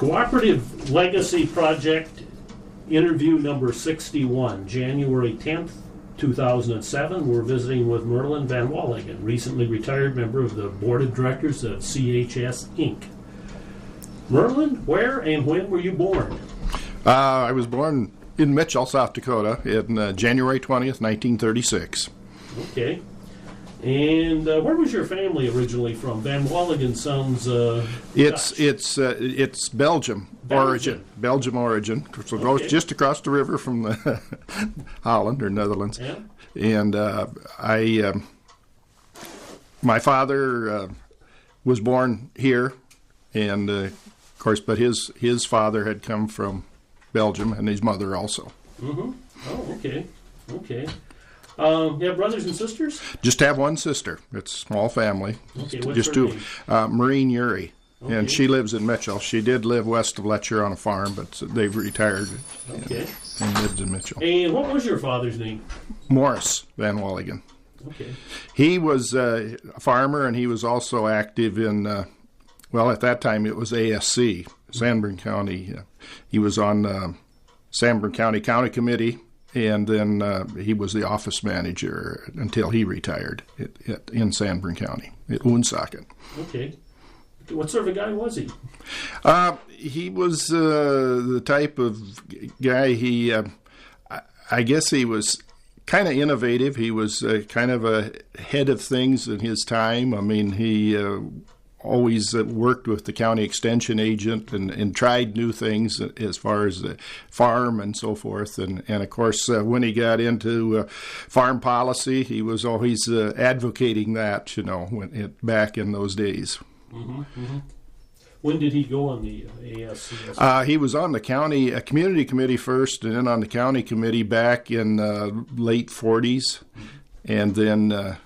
Cooperative Legacy Project, interview number 61, January 10th, 2007. We're visiting with Merlin Van Walleghan, recently retired member of the Board of Directors of CHS, Inc. Merlin, where and when were you born? I was born in Mitchell, South Dakota, in January 20th, 1936. Okay. And where was your family originally from? Van Walleghan sounds It's Belgium origin. Belgium origin. So it goes just across the river from the Holland or Netherlands. Yeah. And my father was born here, and of course, but his father had come from Belgium, and his mother also. Mm-hmm. Oh, okay. Okay. You have brothers and sisters? Just have one sister. It's a small family. Okay, what's just her two. name? Maureen Urey. Okay. And she lives in Mitchell. She did live west of Letcher on a farm, but they've retired Okay. and lived in Mitchell. And what was your father's name? Morris Van Walleghan. Okay. He was a farmer, and he was also active in, at that time it was ASC, Sanborn County. He was on Sanborn County County Committee, and then he was the office manager until he retired in Sanborn County, at Woonsocket. Okay. What sort of a guy was he? He was the type of guy, I guess he was kind of innovative. He was kind of ahead of things in his time. I mean, he always worked with the county extension agent and tried new things as far as the farm and so forth. And of course, when he got into farm policy, he was always advocating that, back in those days. Mm-hmm, mm-hmm. When did he go on the ASC? He was on the county community committee first, and then on the county committee back in late 40s. Mm-hmm. And then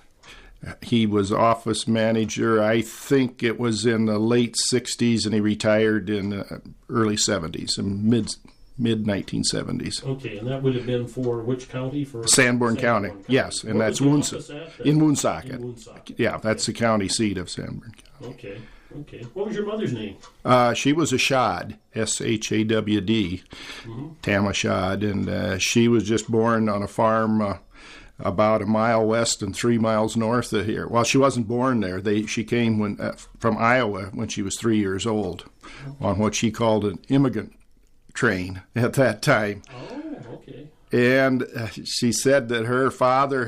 he was office manager, I think it was in the late 60s, and he retired in early 70s, in mid-1970s. Okay, and that would have been for which county? For Sanborn County. Yes, and what that's in Woonsocket. In Woonsocket. Yeah, that's the county seat of Sanborn County. Okay, okay. What was your mother's name? She was a Shad, S-H-A-W-D, Mm-hmm. Tama Shad, and she was just born on a farm about a mile west and 3 miles north of here. Well, she wasn't born there. She came from Iowa when she was 3 years old, on what she called an immigrant train at that time. Oh, okay. And she said that her father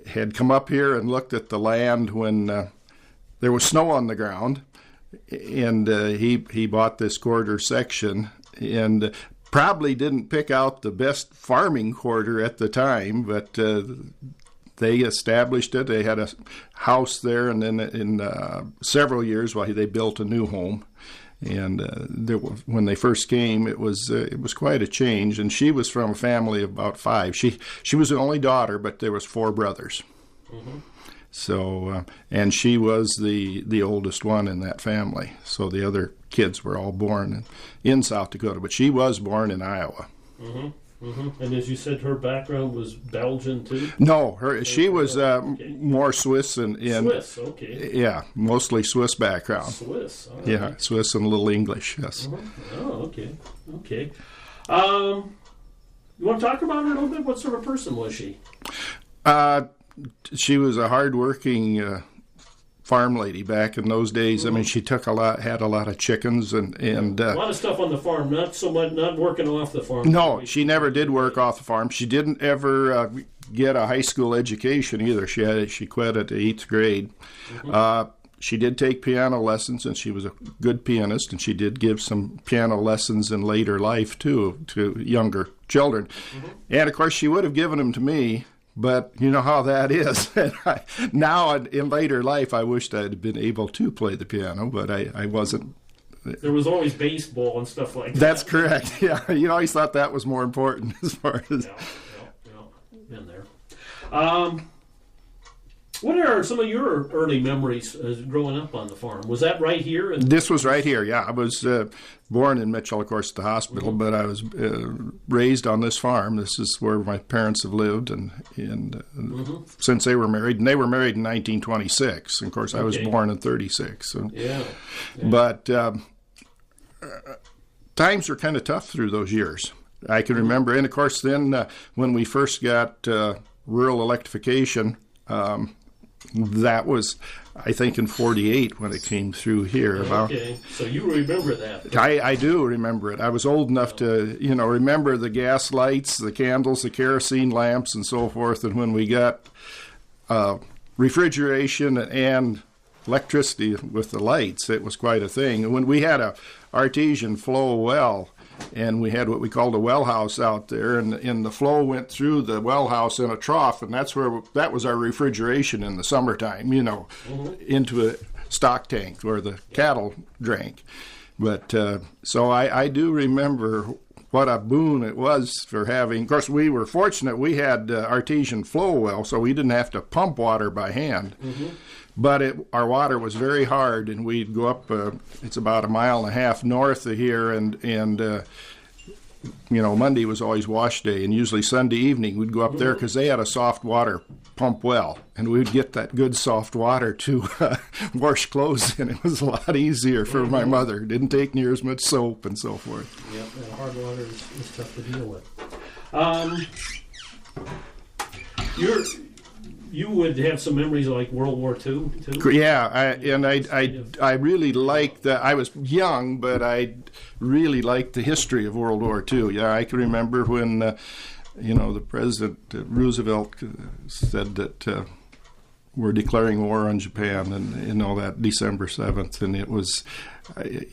had come up here and looked at the land when there was snow on the ground, and he bought this quarter section, and probably didn't pick out the best farming quarter at the time, but they established it. They had a house there, and then in several years, they built a new home. And when they first came, it was quite a change. And she was from a family of about 5. She was the only daughter, but there was 4 brothers. Mm-hmm. So, and she was the oldest one in that family. So the other kids were all born in South Dakota, but she was born in Iowa. Mm-hmm. Mm-hmm. And as you said, her background was Belgian too? No, she was more Swiss and Swiss, okay. Yeah, mostly Swiss background. Swiss, all right. Yeah, Swiss and a little English, yes. Mm-hmm. Oh, okay, okay. You want to talk about her a little bit? What sort of person was she? She was a hard-working farm lady back in those days. I mean, she had a lot of chickens and a lot of stuff on the farm. Not working off the farm. No, she never did work off the farm. She didn't ever get a high school education either. She quit at the 8th grade. Mm-hmm. She did take piano lessons, and she was a good pianist, and she did give some piano lessons in later life too to younger children. Mm-hmm. And of course, she would have given them to me. But you know how that is. Now, in later life, I wished I had been able to play the piano, but I wasn't. There was always baseball and stuff like that. That's correct. Yeah, you always thought that was more important as far as. Yeah. Been there. What are some of your early memories growing up on the farm? Was that right here? This was right here, yeah. I was born in Mitchell, of course, at the hospital, mm-hmm. but I was raised on this farm. This is where my parents have lived, and mm-hmm. since they were married. And they were married in 1926. And of course, I was born in 36. So. Yeah. But times were kind of tough through those years. I can remember, and of course then when we first got rural electrification, that was, I think, in 48 when it came through here. Okay, so you remember that. I do remember it. I was old enough to, remember the gas lights, the candles, the kerosene lamps, and so forth. And when we got refrigeration and electricity with the lights, it was quite a thing. And when we had a artesian flow well, and we had what we called a well house out there, and the flow went through the well house in a trough, and that was our refrigeration in the summertime, into a stock tank where the cattle drank. But so I do remember what a boon it was for having. Of course, we were fortunate we had artesian flow well, so we didn't have to pump water by hand. But our water was very hard, and we'd go up, it's about 1.5 miles north of here, and Monday was always wash day, and usually Sunday evening we'd go up there because they had a soft water pump well, and we'd get that good soft water to wash clothes in. It was a lot easier for my mother. It didn't take near as much soap and so forth. Yeah, hard water is tough to deal with. You would have some memories of like World War II, too? Yeah, I really liked that. I was young, but I really liked the history of World War II. Yeah, I can remember when, the President Roosevelt said that we're declaring war on Japan, and that December 7th, and it was, as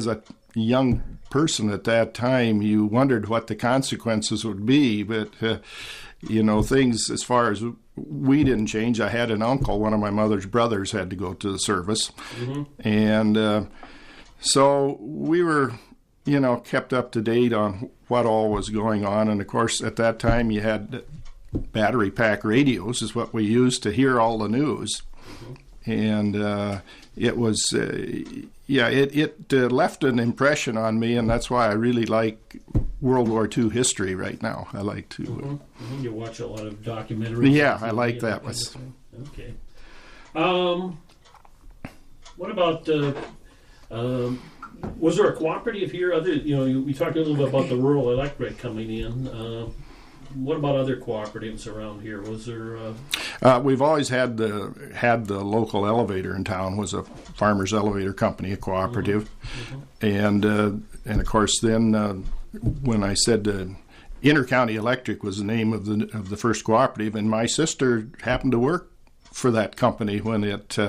a young person at that time, you wondered what the consequences would be, but things as far as we didn't change. I had an uncle, one of my mother's brothers, had to go to the service. And so we were, kept up to date on what all was going on. And, of course, at that time you had battery pack radios is what we used to hear all the news. And it was, it left an impression on me, and that's why I really like World War II history right now. I like to... You watch a lot of documentaries. Yeah, I like that. Okay. What about... was there a cooperative here? We talked a little bit about the rural electric coming in. What about other cooperatives around here? Was there? We've always had the local elevator in town was a farmers elevator company, a cooperative, and of course then when I said Intercounty Electric was the name of the first cooperative, and my sister happened to work for that company when it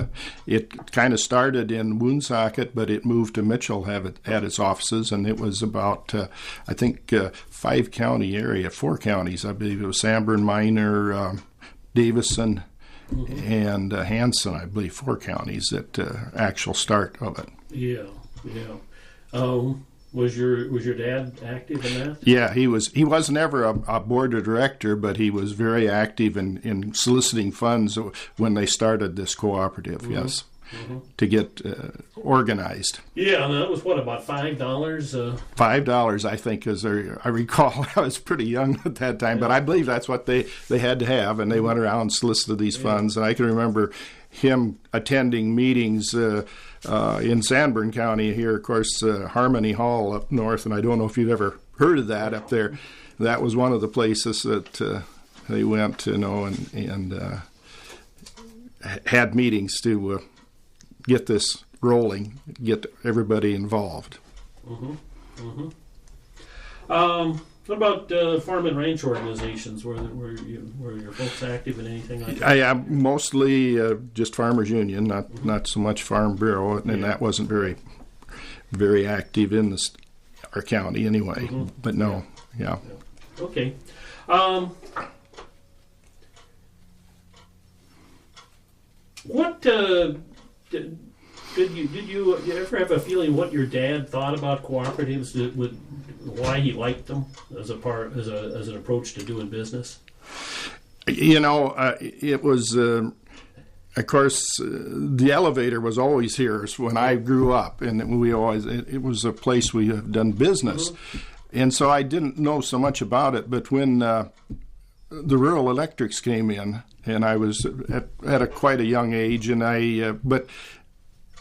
kind of started in Woonsocket, but it moved to Mitchell, had its offices, and it was about, I think, 4 counties, I believe. It was Sanborn, Minor, Davison, and Hanson, I believe, 4 counties at actual start of it. Yeah. Was your dad active in that? Yeah, he was. He was never a board of director, but he was very active in soliciting funds when they started this cooperative. Yes, to get organized. Yeah, and that was about $5. $5, I think, as I recall. I was pretty young at that time, but I believe that's what they had to have, and they went around and solicited these funds. And I can remember him attending meetings in Sanborn County here, of course, Harmony Hall up north, and I don't know if you've ever heard of that up there. That was one of the places that they went, and had meetings to get this rolling, get everybody involved. What about farm and ranch organizations? Were your folks active in anything like that? I mostly just Farmers Union, not so much Farm Bureau, and that wasn't very active in our county anyway. But no, yeah. Okay. What did you ever have a feeling what your dad thought about cooperatives? Why he liked them as an approach to doing business? It was, of course, the elevator was always here when I grew up, and it was a place we have done business, and so I didn't know so much about it. But when the rural electrics came in, and I was at quite a young age, and but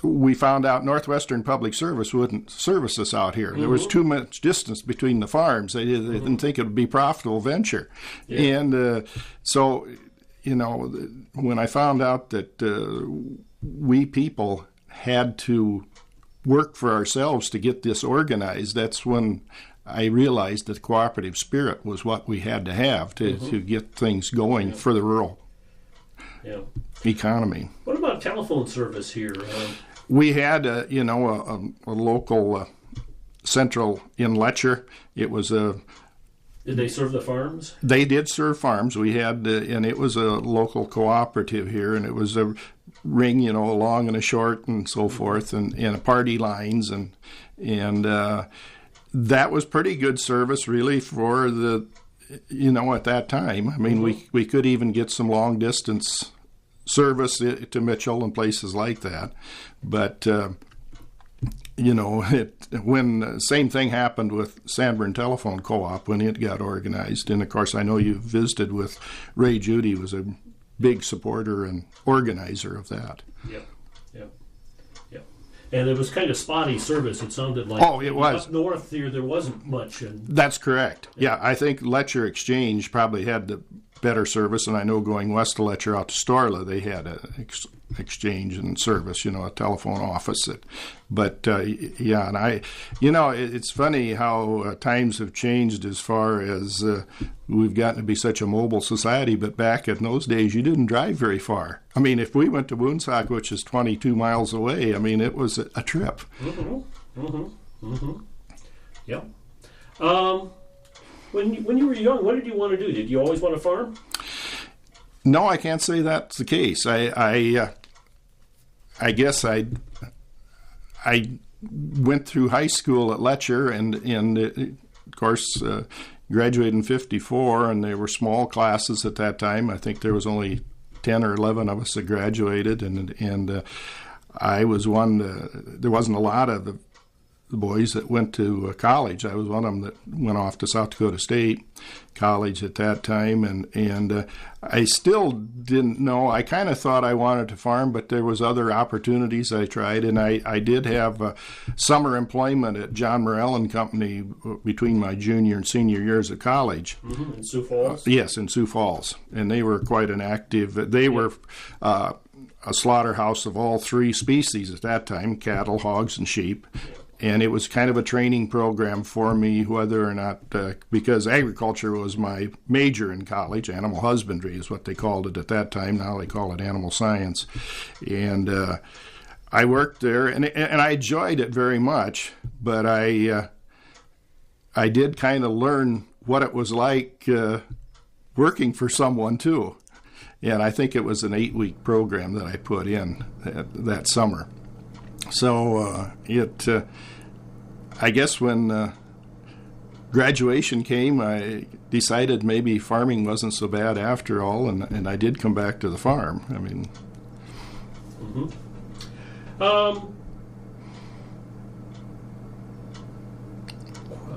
we found out Northwestern Public Service wouldn't service us out here. There was too much distance between the farms. They didn't think it would be a profitable venture. Yeah. And so, when I found out that we people had to work for ourselves to get this organized, that's when I realized that cooperative spirit was what we had to have to get things going for the rural economy. What about telephone service here? We had a local central in Letcher. It was a. Did they serve the farms? They did serve farms. We had, and it was a local cooperative here, and it was a ring, a long and a short, and so forth, and party lines, and that was pretty good service, really, for the, at that time. I mean, we could even get some long distance service to Mitchell and places like that, but when same thing happened with Sanborn Telephone Co-op when it got organized, and of course I know you visited with Ray Judy, was a big supporter and organizer of that. Yep. And it was kind of spotty service. It sounded like it was up north here. There wasn't much. That's correct. Yeah, I think Letcher Exchange probably had the better service, and I know going west of Letcher out to Storla, they had an exchange and service, a telephone office. But and it's funny how times have changed as far as we've gotten to be such a mobile society, but back in those days, you didn't drive very far. I mean, if we went to Woonsock, which is 22 miles away, I mean, it was a trip. Yep. When you were young, what did you want to do? Did you always want to farm? No, I can't say that's the case. I guess I went through high school at Letcher and of course graduated in '54, and they were small classes at that time. I think there was only 10 or 11 of us that graduated, and I was one. There wasn't a lot of the boys that went to college. I was one of them that went off to South Dakota State College at that time, and I still didn't know. I kind of thought I wanted to farm, but there was other opportunities I tried, and I did have summer employment at John Merlin Company between my junior and senior years at college. In Sioux Falls? Yes, in Sioux Falls, and they were quite an active. They were a slaughterhouse of all three species at that time: cattle, hogs, and sheep. And it was kind of a training program for me, whether or not, because agriculture was my major in college. Animal husbandry is what they called it at that time. Now they call it animal science. And I worked there, and I enjoyed it very much, but I did kind of learn what it was like working for someone, too. And I think it was an 8-week program that I put in that summer. So I guess when graduation came, I decided maybe farming wasn't so bad after all, and I did come back to the farm. I mean,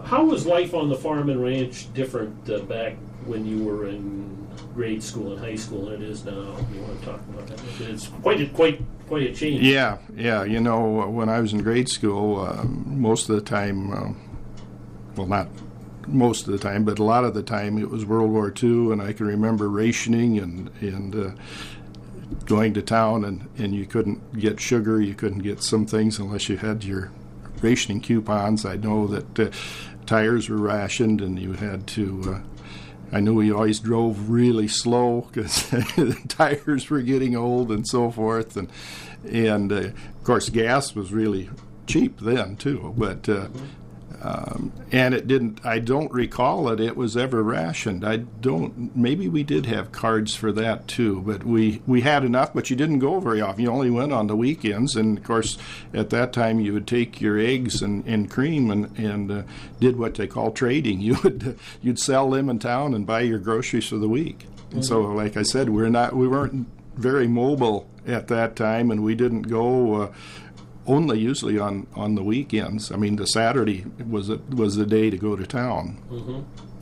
how was life on the farm and ranch different back when you were in grade school and high school than it is now? You want to talk about that? It's quite a change. Yeah. When I was in grade school, most of the time, well, not most of the time, but a lot of the time, it was World War II, and I can remember rationing and going to town, and you couldn't get sugar, you couldn't get some things unless you had your rationing coupons. I know that tires were rationed, and you had to. I knew we always drove really slow because the tires were getting old and so forth, and of course gas was really cheap then too. But and it didn't. I don't recall that it was ever rationed. Maybe we did have cards for that too, but we had enough. But you didn't go very often. You only went on the weekends, and of course at that time you would take your eggs and cream and did what they call trading. You'd sell them in town and buy your groceries for the week. And so, like I said, we weren't very mobile at that time, and we didn't go. Only usually on the weekends. I mean, the Saturday was the day to go to town.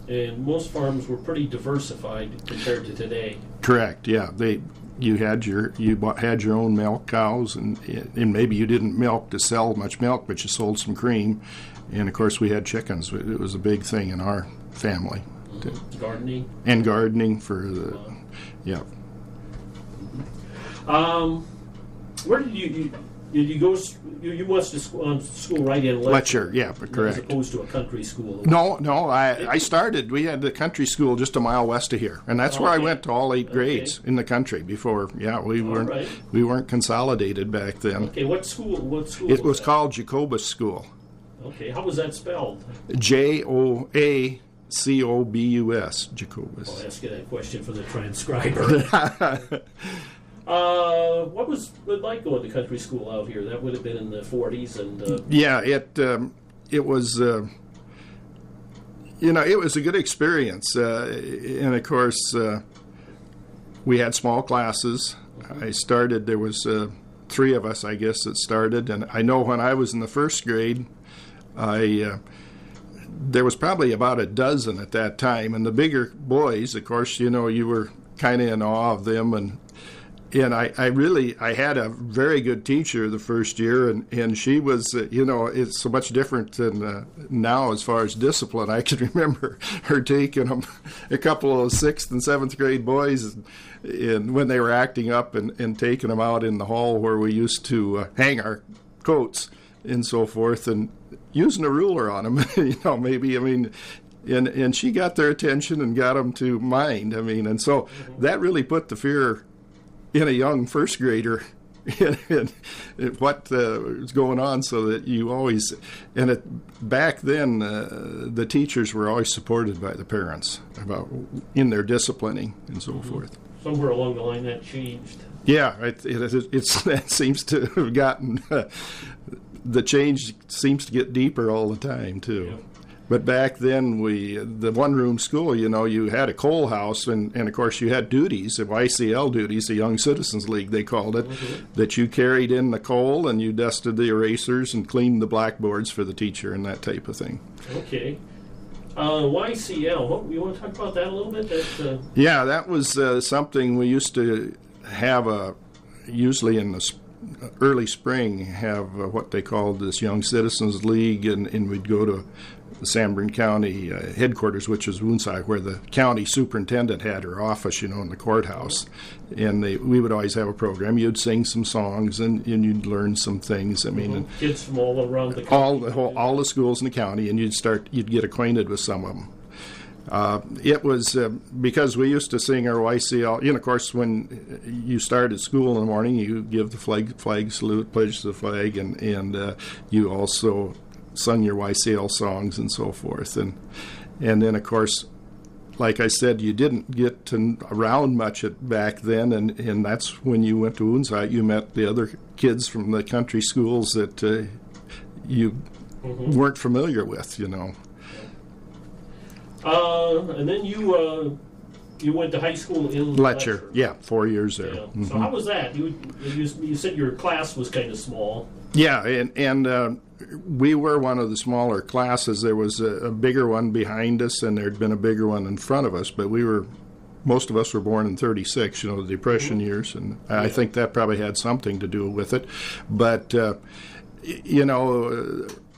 And most farms were pretty diversified compared to today. Correct. Yeah, you had your own milk cows, and maybe you didn't milk to sell much milk, but you sold some cream. And of course, we had chickens. It was a big thing in our family. Gardening? And gardening for the, yeah. Where did you go? You went to school right in Letcher, yeah, correct. As opposed to a country school. No, I started, we had the country school just a mile west of here, and that's where I went to all 8 grades in the country before, we weren't consolidated back then. Okay, what school It was called Jacobus School. Okay, how was that spelled? Joacobus, Jacobus. I'll ask you that question for the transcriber. What was it like going to country school out here? That would have been in the 40s, and yeah, it was it was a good experience, and of course we had small classes. I started. There was 3 of us, I guess, that started, and I know when I was in the first grade, there was probably about a dozen at that time, and the bigger boys, of course, you were kind of in awe of them, and I had a very good teacher the first year, and she was, it's so much different than now as far as discipline. I can remember her taking them, a couple of 6th and 7th grade boys, and when they were acting up, and taking them out in the hall where we used to hang our coats and so forth, and using a ruler on them, and she got their attention and got them to mind, and so that really put the fear in a young first grader in what was going on, so that you always, back then the teachers were always supported by the parents in their disciplining and so forth. Somewhere along the line that changed. Yeah, that seems to have gotten, the change seems to get deeper all the time too. Yep. But back then, the one-room school, you had a coal house, and of course you had duties, the YCL duties, the Young Citizens League, they called it, that you carried in the coal, and you dusted the erasers and cleaned the blackboards for the teacher and that type of thing. Okay. YCL, you want to talk about that a little bit? Yeah, that was something we used to have, usually in the early spring, have what they called this Young Citizens League, and we'd go to the Sanborn County headquarters, which was Woonside, where the county superintendent had her office, in the courthouse. And we would always have a program. You'd sing some songs, and you'd learn some things. And kids from all around the county. All the schools in the county, and you'd get acquainted with some of them. It was because we used to sing our YCL. Of course, when you start at school in the morning, you give the flag salute, pledge to the flag, and you also sung your YCL songs and so forth. And then, of course, like I said, you didn't get around much back then, and that's when you went to Woonside. You met the other kids from the country schools that you weren't familiar with, And then you went to high school in Letcher. Yeah, 4 years there. Yeah. So how was that? You said your class was kind of small. Yeah, and we were one of the smaller classes. There was a bigger one behind us, and there'd been a bigger one in front of us, but most of us were born in 36, the Depression years, and I think that probably had something to do with it. But,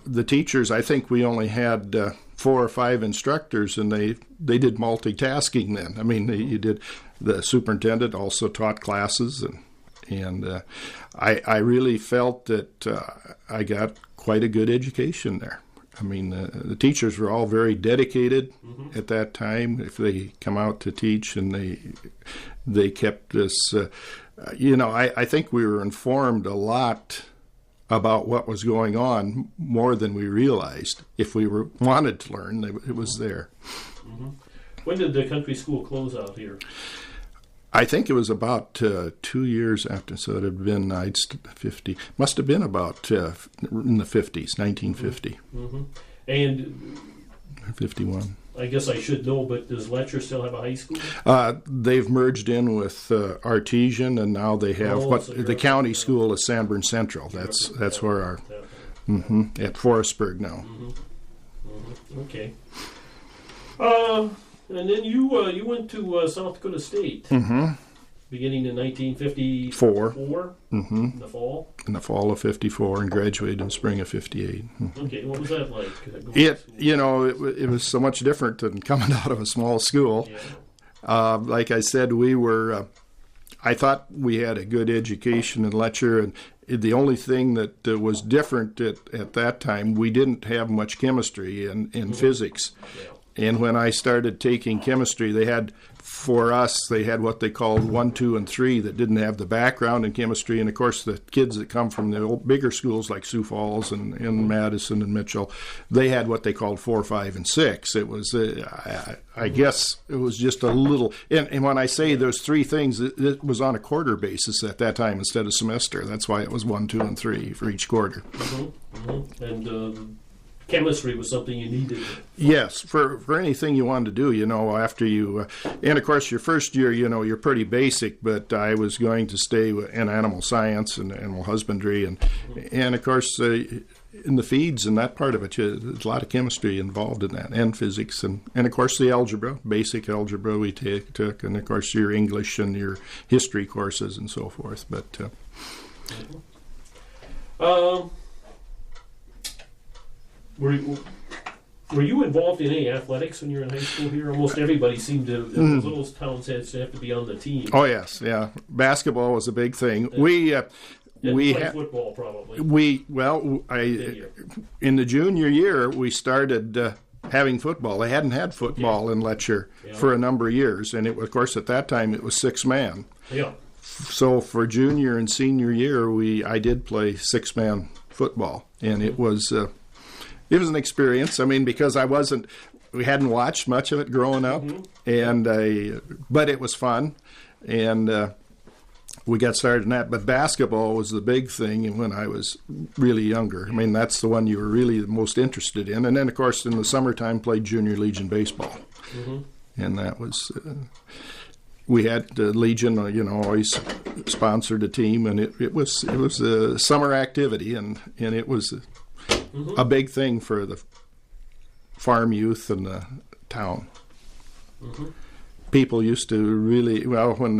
the teachers, I think we only had 4 or 5 instructors, and they did multitasking then. You did, the superintendent also taught classes, and I really felt that I got quite a good education there. The teachers were all very dedicated at that time. If they come out to teach, and they kept us, I think we were informed a lot about what was going on, more than we realized. If we wanted to learn, it was there. Mm-hmm. When did the country school close out here? I think it was about 2 years after, so it had been 50. Must have been about in the 50s, 1950. Mm-hmm. And 51. I guess I should know, but does Letcher still have a high school? They've merged in with Artesian, and now they have the county school is Sanborn Central. That's where our at Forestburg now. Okay. And then you went to South Dakota State beginning in 1954? Mm-hmm. In the fall? In the fall of 54 and graduated in spring of 58. Okay, what was that like? It was so much different than coming out of a small school. Yeah. Like I said, I thought we had a good education in Letcher, and the only thing that was different at that time, we didn't have much chemistry and physics. Yeah. And when I started taking chemistry, they had what they called 1, 2, and 3 that didn't have the background in chemistry. And of course, the kids that come from the old, bigger schools like Sioux Falls and Madison and Mitchell, they had what they called 4, 5, and 6. It was, I guess, it was just a little. And when I say those 3 things, it was on a quarter basis at that time instead of semester. That's why it was 1, 2, and 3 for each quarter. Mm-hmm. Mm-hmm. And chemistry was something you needed. Yes, for anything you wanted to do, after you, and of course your first year, you're pretty basic, but I was going to stay in animal science and animal husbandry, and of course in the feeds and that part of it, there's a lot of chemistry involved in that, and physics, and of course the algebra, basic algebra we took, and of course your English and your history courses and so forth, but... Were you involved in any athletics when you were in high school here? Almost everybody seemed to, in those little towns, had to have to be on the team. Oh, yes, yeah. Basketball was a big thing. We had football, probably. In the junior year, we started having football. They hadn't had football in Letcher for a number of years, and of course, at that time, it was 6-man. Yeah. So for junior and senior year, I did play 6-man football, and it was an experience. I mean, because we hadn't watched much of it growing up, but it was fun, and we got started in that. But basketball was the big thing when I was really younger. I mean, that's the one you were really the most interested in. And then, of course, in the summertime, played Junior Legion baseball, and that was. We had Legion, always sponsored a team, and it was a summer activity, and it was a big thing for the farm youth in the town. People used to really, when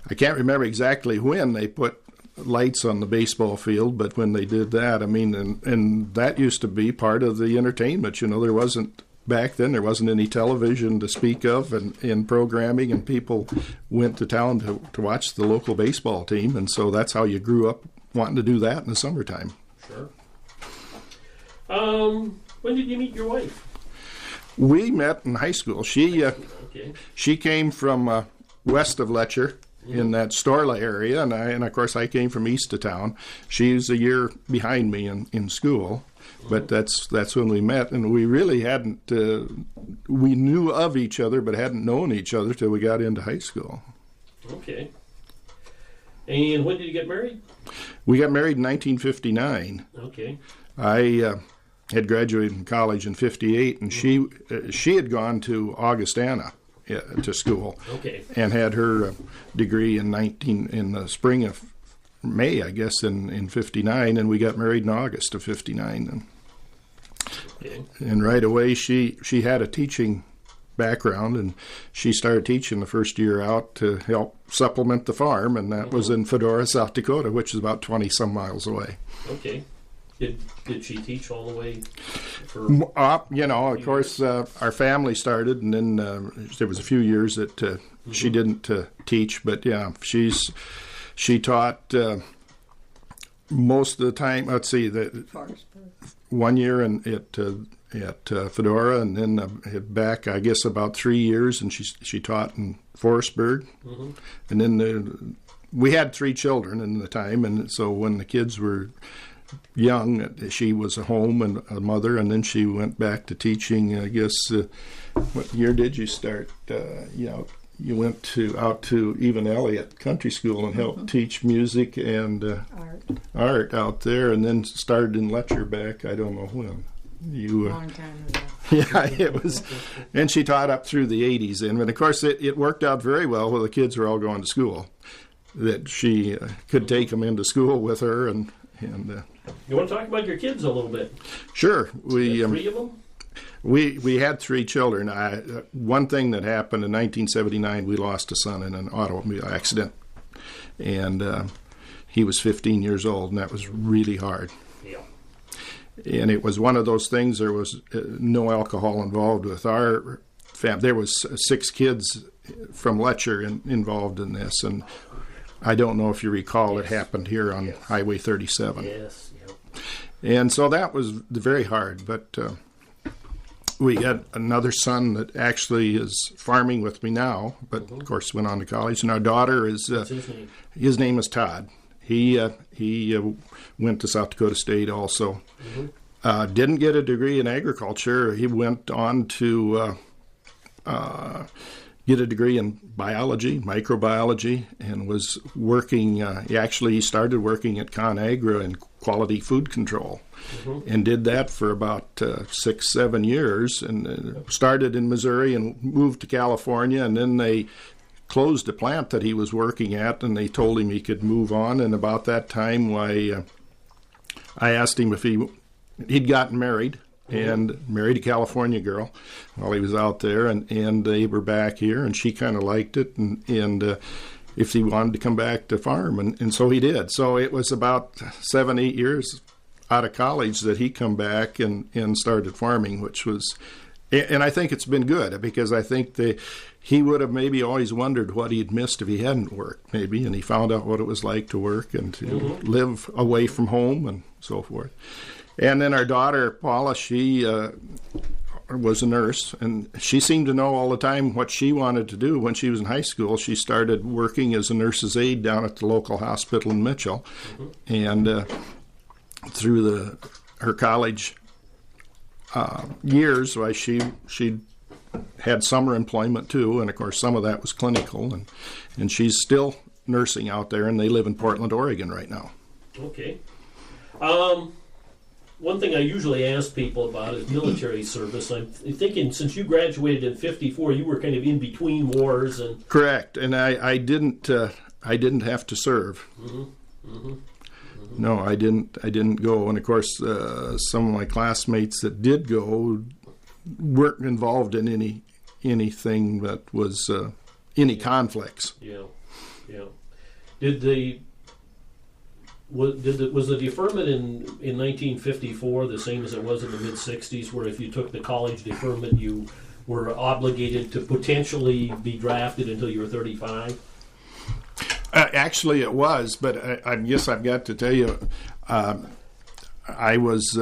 I can't remember exactly when they put lights on the baseball field, but when they did that, I mean, and that used to be part of the entertainment. There wasn't. Back then, there wasn't any television to speak of in programming, and people went to town to watch the local baseball team, and so that's how you grew up wanting to do that in the summertime. Sure. When did you meet your wife? We met in high school. She came from west of Letcher in that Storla area, and of course I came from east of town. She's a year behind me in school. But that's when we met, and we really hadn't. We knew of each other, but hadn't known each other till we got into high school. Okay. And when did you get married? We got married in 1959. Okay. I had graduated from college in '58, and she had gone to Augustana to school. Okay. And had her degree in the spring of May, I guess, in '59, and we got married in August of '59. And right away, she had a teaching background, and she started teaching the first year out to help supplement the farm, and that was in Fedora, South Dakota, which is about 20-some miles away. Okay. Did she teach all the way? Of course, our family started, and then there was a few years that she didn't teach, but yeah, she taught most of the time. Let's see, 1 year at Fedora, and then back, I guess, about 3 years, and she taught in Forestburg. And then we had 3 children in the time, and so when the kids were young, she was a home and a mother, and then she went back to teaching. I guess, what year did you start? You went out to Even Elliott Country School and helped teach music and art out there, and then started in Letcher back, I don't know when. Long time ago. Yeah, it was. And she taught up through the 80s. And of course, it worked out very well while the kids were all going to school, that she could take them into school with her. And you want to talk about your kids a little bit? Sure. We 3 of them? We had 3 children. One thing that happened in 1979, we lost a son in an automobile accident, and he was 15 years old, and that was really hard. Yeah. And it was one of those things. There was no alcohol involved with our family. There was 6 kids from Letcher involved in this, and I don't know if you recall, it happened here on Highway 37. Yes. Yep. And so that was very hard, but we had another son that actually is farming with me now, but of course went on to college. And our daughter is, What's his name? His name is Todd. He went to South Dakota State also. Didn't get a degree in agriculture. He went on to get a degree in biology, microbiology, and was working. He started working at ConAgra in quality food control, and did that for about 6-7 years. And started in Missouri and moved to California, and then they closed a plant that he was working at, and they told him he could move on. And about that time, I asked him if he'd gotten married. And married a California girl while he was out there, and they were back here, and she kind of liked it, and if he wanted to come back to farm, and so he did. So it was about 7-8 years out of college that he come back and started farming, which was, and I think it's been good, because I think he would have maybe always wondered what he'd missed if he hadn't worked, maybe, and he found out what it was like to work and to live away from home and so forth. And then our daughter, Paula, she was a nurse, and she seemed to know all the time what she wanted to do. When she was in high school, she started working as a nurse's aide down at the local hospital in Mitchell. And through her college years, she had summer employment too, and of course some of that was clinical. And she's still nursing out there, and they live in Portland, Oregon right now. Okay. One thing I usually ask people about is military service. I'm thinking, since you graduated in '54, you were kind of in between wars, and correct. And I didn't have to serve. No, I didn't go. And of course, some of my classmates that did go weren't involved in anything that was any conflicts. Yeah. Was the deferment in 1954 the same as it was in the mid-60s, where if you took the college deferment, you were obligated to potentially be drafted until you were 35? Actually, it was, but I guess I've got to tell you, I was,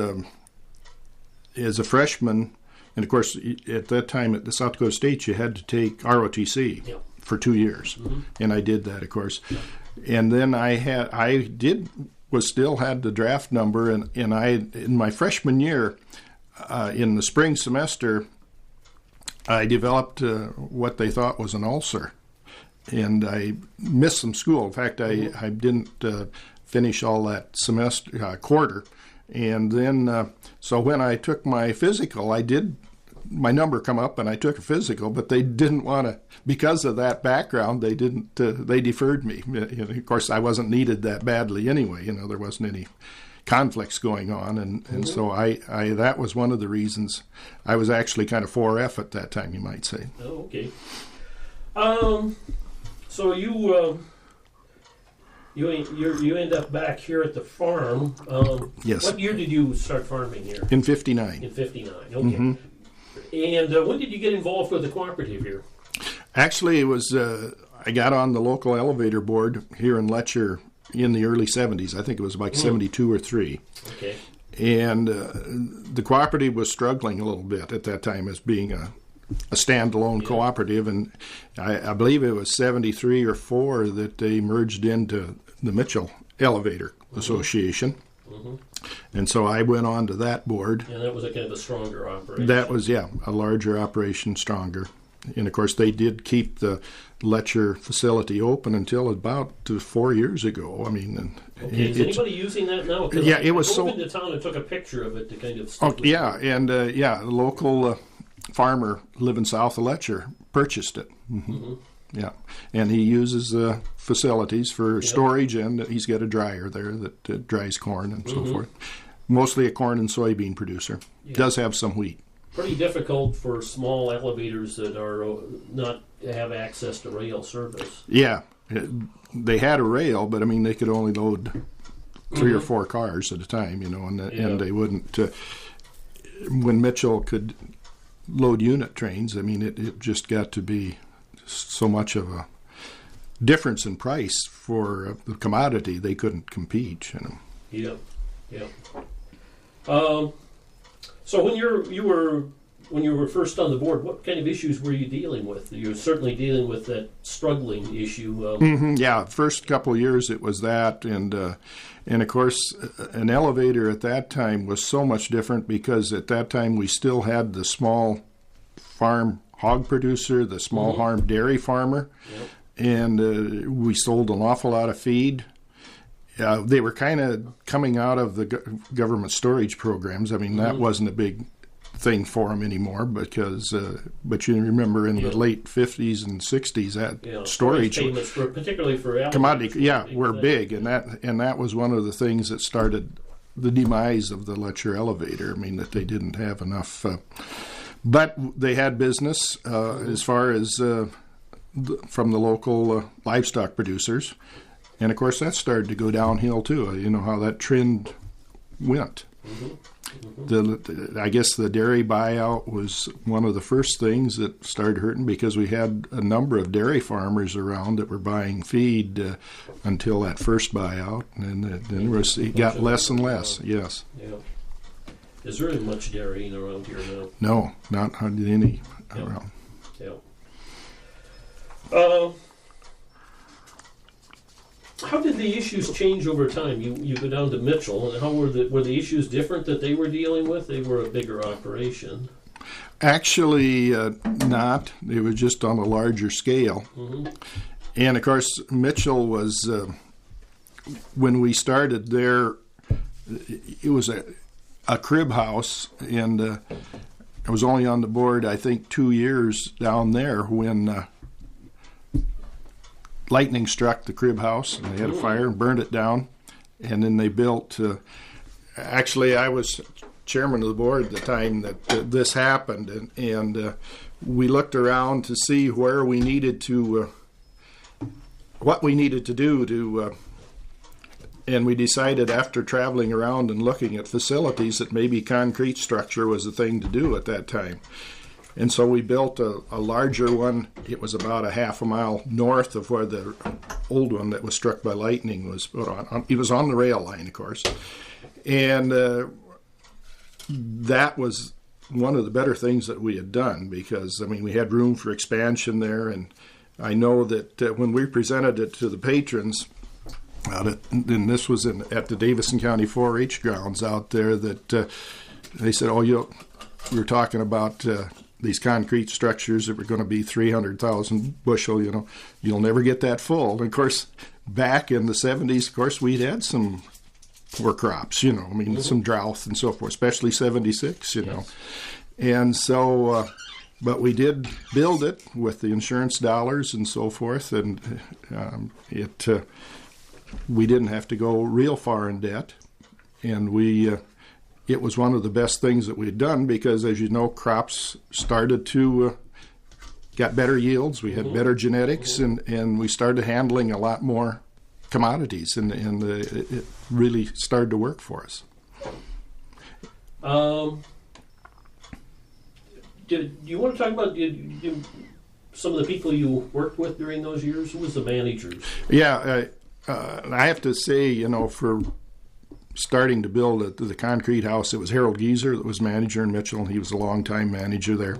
as a freshman, and of course, at that time at the South Dakota State, you had to take ROTC for 2 years, and I did that, of course. And then still had the draft number, and in my freshman year, in the spring semester, I developed what they thought was an ulcer, and I missed some school. In fact, I didn't finish all that semester quarter, and then so when I took my physical, my number come up, and I took a physical, but they didn't want to, because of that background, they didn't, they deferred me. Of course, I wasn't needed that badly anyway, there wasn't any conflicts going on, and so I that was one of the reasons. I was actually kind of 4F at that time, you might say. Oh, okay. So you end up back here at the farm. Yes. What year did you start farming here? In 59. In 59, okay. And when did you get involved with the cooperative here? Actually, it was I got on the local elevator board here in Letcher in the early 70s. I think it was like 72 or 3. Okay. And the cooperative was struggling a little bit at that time as being a standalone cooperative, and I believe it was 73 or 4 that they merged into the Mitchell Elevator Association. And so I went on to that board. And that was a kind of a stronger operation. That was, a larger operation, stronger. And of course, they did keep the Letcher facility open until about 4 years ago. I mean, is anybody using that now? Yeah, it was I drove into town and took a picture of it to kind of. The local farmer living south of Letcher purchased it. Yeah, and he uses the facilities for storage, and he's got a dryer there that dries corn and so forth. Mostly a corn and soybean producer. Does have some wheat. pretty difficult for small elevators that are not have access to rail service. Yeah, they had a rail, but I mean they could only load 3 or 4 cars at a time, and they wouldn't. When Mitchell could load unit trains, I mean it just got to be so much of a difference in price for the commodity they couldn't compete. Yep. So when you were first on the board, what kind of issues were you dealing with? You were certainly dealing with that struggling issue. Yeah, first couple of years it was that, and of course an elevator at that time was so much different because at that time we still had the small farm hog producer, the small farm dairy farmer, and we sold an awful lot of feed. They were kind of coming out of the government storage programs. I mean, that wasn't a big thing for them anymore because, but you remember in the late 50s and 60s that storage payments, particularly for commodity, were big, and that was one of the things that started the demise of the Letcher elevator. I mean, that they didn't have enough, but they had business as far as from the local livestock producers. And, of course, that started to go downhill, too. You know how that trend went. I guess the dairy buyout was one of the first things that started hurting because we had a number of dairy farmers around that were buying feed until that first buyout. And then it got less and less, yes. Yeah. Is there much dairy around here now? No, not hardly any around. How did the issues change over time? You go down to Mitchell, and how were the issues different that they were dealing with? They were a bigger operation. Actually, not. It was just on a larger scale. And of course, Mitchell was when we started there. It was a crib house, and I was only on the board, I think, 2 years down there when lightning struck the crib house, and they had a fire and burned it down. And then they built. Actually, I was chairman of the board at the time that this happened, and we looked around to see where we needed to, what we needed to do to. And we decided after traveling around and looking at facilities that maybe concrete structure was the thing to do at that time. And so we built a larger one. It was about a half a mile north of where the old one that was struck by lightning was put on. It was on the rail line, of course. And that was one of the better things that we had done because, I mean, we had room for expansion there. And I know that when we presented it to the patrons, and this was at the Davison County 4-H grounds out there, that they said, we were talking about these concrete structures that were going to be 300,000 bushel, you'll never get that full. And of course, back in the 70s, of course, we'd had some poor crops, some drought and so forth, especially 76, And so, but we did build it with the insurance dollars and so forth, and we didn't have to go real far in debt, and it was one of the best things that we had done because, as you know, crops started to got better yields. We had better genetics, and we started handling a lot more commodities, and it really started to work for us. Do you want to talk about some of the people you worked with during those years? Who was the managers? Yeah, I have to say, for starting to build the concrete house, it was Harold Geezer that was manager in Mitchell, and he was a long-time manager there.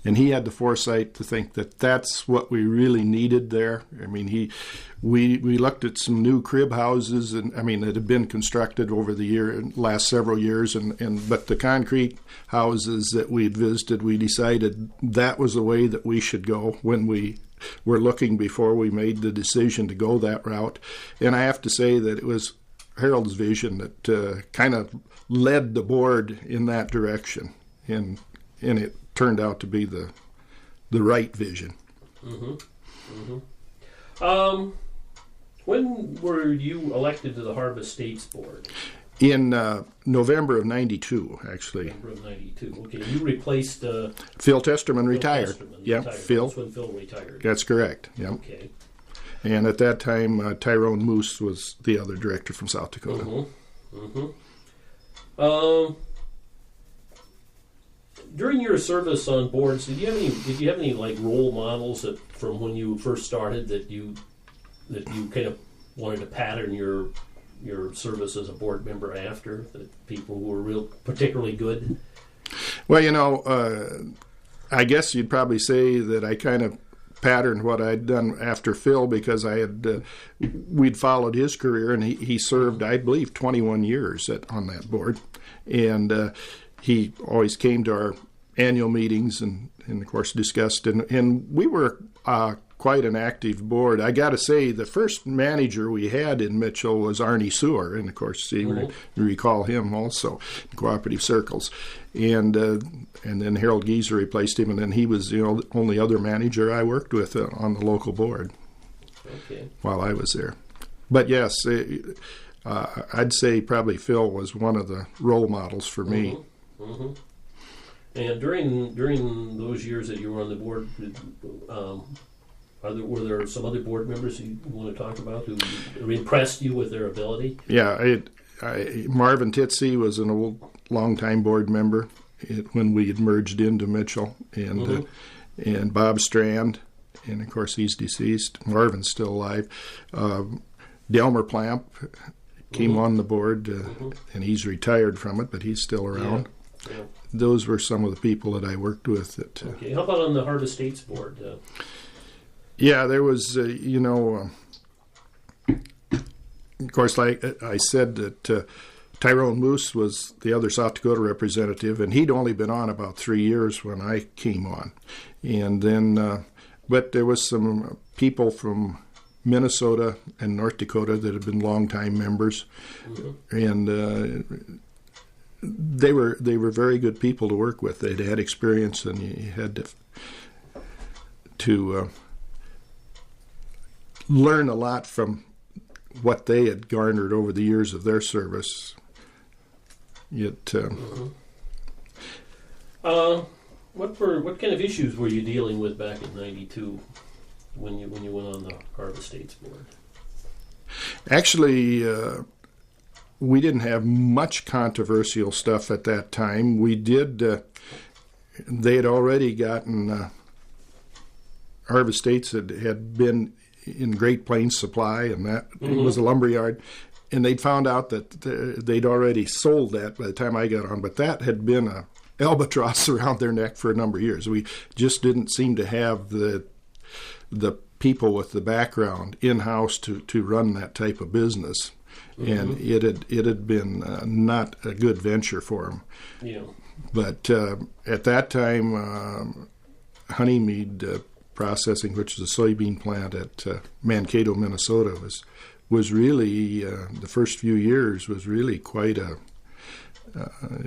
And he had the foresight to think that that's what we really needed there. I mean, we looked at some new crib houses, and I mean, that had been constructed over the last several years, but the concrete houses that we'd visited, we decided that was the way that we should go when we were looking before we made the decision to go that route. And I have to say that it was Harold's vision that kind of led the board in that direction, and it turned out to be the right vision. When were you elected to the Harvest States Board? In November of '92, actually. November of '92. Okay, you replaced Phil Testerman retired. Testerman Yep, retired. Phil. That's when Phil retired. That's correct. Yep. Okay. And at that time, Tyrone Moose was the other director from South Dakota. Mm-hmm. Mm-hmm. During your service on boards, did you have any like role models that from when you first started that you kind of wanted to pattern your service as a board member after, that people who were real particularly good? Well, I guess you'd probably say that I kind of patterned what I'd done after Phil, because we'd followed his career, and he served, I believe, 21 years on that board, and he always came to our annual meetings and of course discussed, and we were quite an active board. I got to say, the first manager we had in Mitchell was Arnie Sewer, and of course you recall him also in cooperative circles. And then Harold Gieser replaced him, and then he was the only other manager I worked with on the local board while I was there. But yes, I'd say probably Phil was one of the role models for me. Mm-hmm. And during those years that you were on the board, were there some other board members you want to talk about who impressed you with their ability? Yeah, Marvin Titsey was an old, long-time board member when we had merged into Mitchell, and Bob Strand, and of course he's deceased. Marvin's still alive. Delmer Plamp came on the board, and he's retired from it, but he's still around. Yeah. Those were some of the people that I worked with. Okay. How about on the Harvest States board? Yeah, there was, of course, like I said, that Tyrone Moose was the other South Dakota representative, and he'd only been on about 3 years when I came on. And then, but there was some people from Minnesota and North Dakota that had been longtime members, and they were very good people to work with. They'd had experience, and you had to learn a lot from what they had garnered over the years of their service. What kind of issues were you dealing with back in '92 when you went on the Harvest States board? Actually, we didn't have much controversial stuff at that time. We did. They had already gotten Harvest States had been in Great Plains Supply, and that it was a lumber yard, and they'd found out that they'd already sold that by the time I got on, but that had been a albatross around their neck for a number of years. We just didn't seem to have the people with the background in-house to run that type of business, and it had been not a good venture for them. Yeah. But at that time, Honeymead Processing, which is a soybean plant at Mankato, Minnesota, was really the first few years was really quite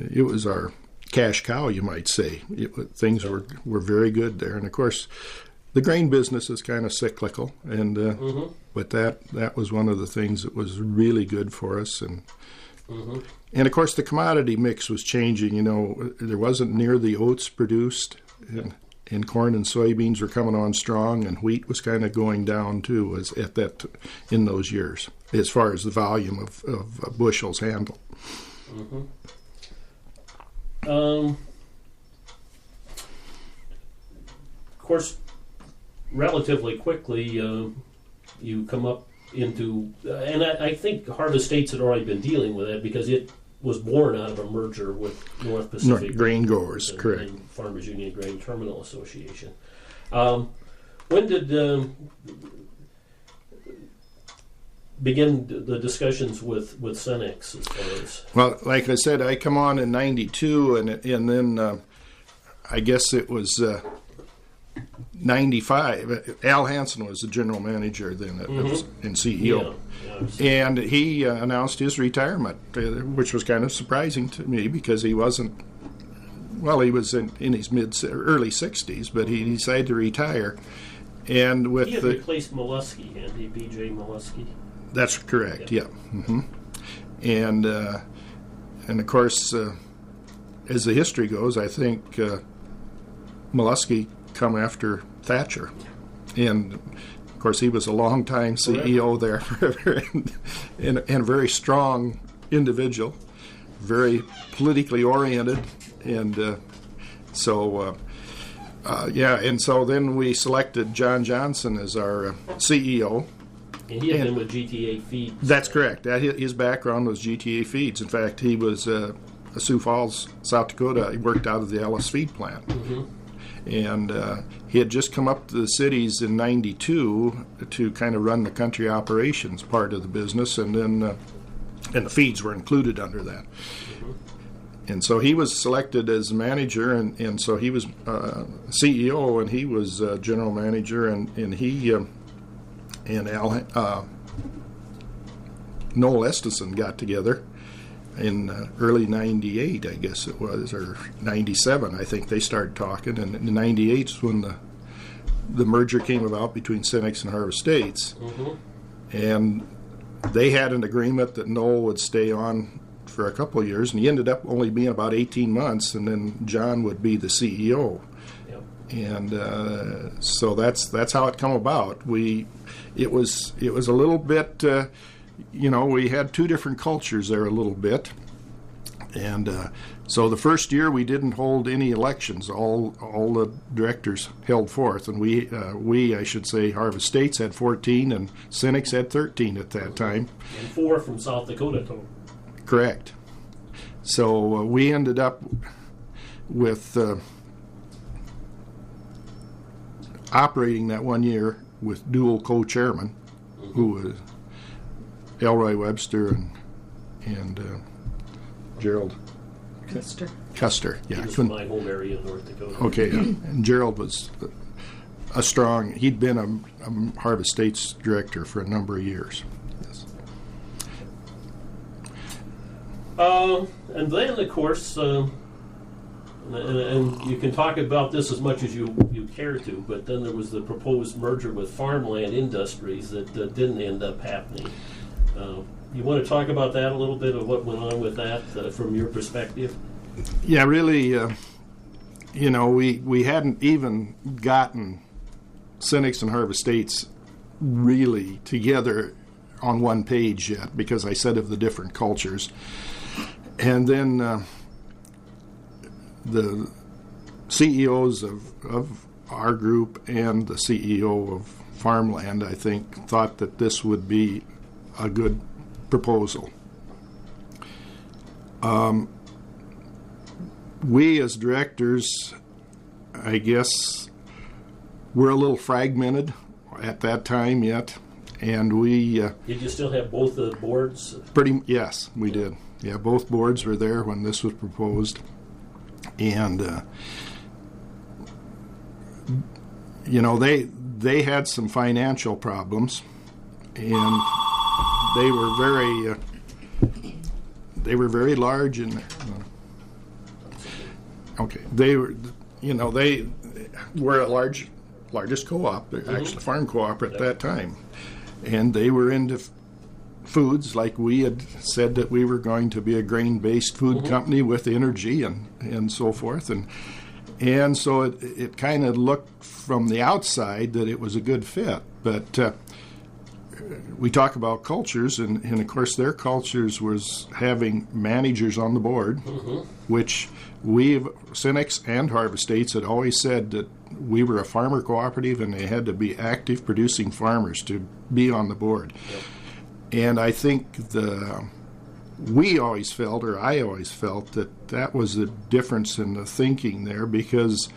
it was our cash cow, you might say. Things were very good there, and of course the grain business is kind of cyclical, and but that was one of the things that was really good for us, and of course the commodity mix was changing. There wasn't near the oats produced, and corn and soybeans were coming on strong, and wheat was kind of going down too. Was in those years as far as the volume of bushels handled. Of course, relatively quickly, you come up into, and I think Harvest States had already been dealing with it because it was born out of a merger with North Pacific Grain Growers, correct, and Farmers Union Grain Terminal Association. When did begin the discussions with Cenex as far as? Well, like I said, I come on in '92, and then I guess it was 95. Al Hansen was the general manager then and CEO. And he announced his retirement, which was kind of surprising to me because he wasn't, he was in his early 60s, but he decided to retire. And with he had replaced Molesky, Andy B.J. Molesky. That's correct, yeah. And of course, as the history goes, I think Molesky come after Thatcher. And, of course, he was a long-time CEO there and a very strong individual, very politically oriented. And so then we selected John Johnson as our CEO. And he had been with GTA Feeds. That's correct. His background was GTA Feeds. In fact, he was Sioux Falls, South Dakota. He worked out of the Ellis Feed plant. Mm-hmm. And he had just come up to the cities in '92 to kind of run the country operations part of the business, and then and the feeds were included under that. Mm-hmm. And so he was selected as manager, and so he was CEO, and he was general manager, and he and Noel Estison got together in early '98, I guess it was, or '97. I think they started talking, and in '98 is when the merger came about between Cenex and Harvest States. Mm-hmm. And they had an agreement that Noel would stay on for a couple of years, and he ended up only being about 18 months, and then John would be the CEO. Yep. And so that's how it come about. It was a little bit, we had two different cultures there a little bit, and so the first year we didn't hold any elections. All the directors held forth, and we I should say Harvest States had 14 and Cenex had 13 at that time. And 4 from South Dakota too. Correct. So we ended up with operating that 1 year with dual co-chairman, mm-hmm. who was Elroy Webster and Gerald Custer. Yeah, he was from my home area in North Dakota. Okay, and Gerald was a strong. He'd been a Harvest States director for a number of years. Yes. And then, of course, and you can talk about this as much as you care to, but then there was the proposed merger with Farmland Industries that didn't end up happening. You want to talk about that a little bit, of what went on with that from your perspective? Yeah, really, we hadn't even gotten Cenex and Harvest States really together on one page yet, because I said of the different cultures. And then the CEOs of our group and the CEO of Farmland, I think, thought that this would be a good proposal. We as directors, I guess, were a little fragmented at that time yet, and we... Did you still have both the boards? Yes, we did. Yeah, both boards were there when this was proposed, and they had some financial problems, and they were very large, and they were largest co-op, mm-hmm. actually farm co-op at that time, and they were into foods, like we had said that we were going to be a grain-based food mm-hmm. company with energy and so forth, and so it kind of looked from the outside that it was a good fit, but we talk about cultures, and of course their cultures was having managers on the board, mm-hmm. which Cenex and Harvest States had always said that we were a farmer cooperative and they had to be active producing farmers to be on the board. Yep. And I think I always felt that was the difference in the thinking there, because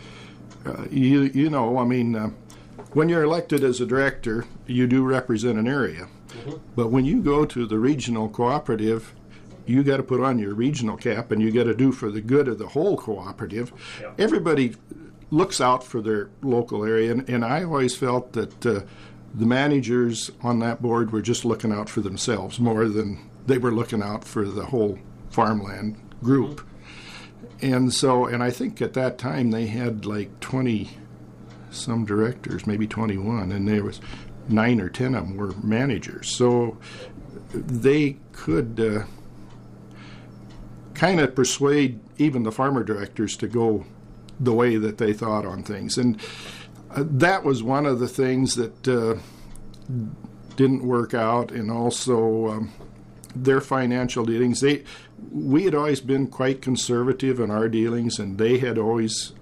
when you're elected as a director, you do represent an area. Mm-hmm. But when you go to the regional cooperative, you got to put on your regional cap, and you got to do for the good of the whole cooperative. Yeah. Everybody looks out for their local area, and I always felt that the managers on that board were just looking out for themselves more than they were looking out for the whole farmland group. Mm-hmm. And I think at that time they had like 20 some directors, maybe 21, and there was 9 or 10 of them were managers. So they could kind of persuade even the farmer directors to go the way that they thought on things. And that was one of the things that didn't work out. And also their financial dealings. We had always been quite conservative in our dealings, and they had always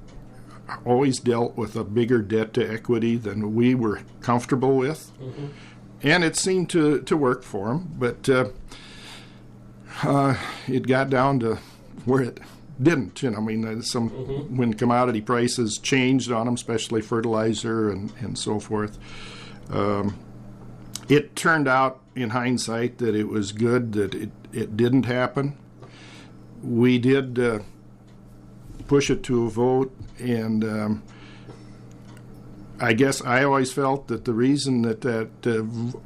dealt with a bigger debt to equity than we were comfortable with. Mm-hmm. And it seemed to work for them, but it got down to where it didn't. I mean, mm-hmm. when commodity prices changed on them, especially fertilizer and so forth, it turned out in hindsight that it was good that it didn't happen. We did push it to a vote, and I guess I always felt that the reason that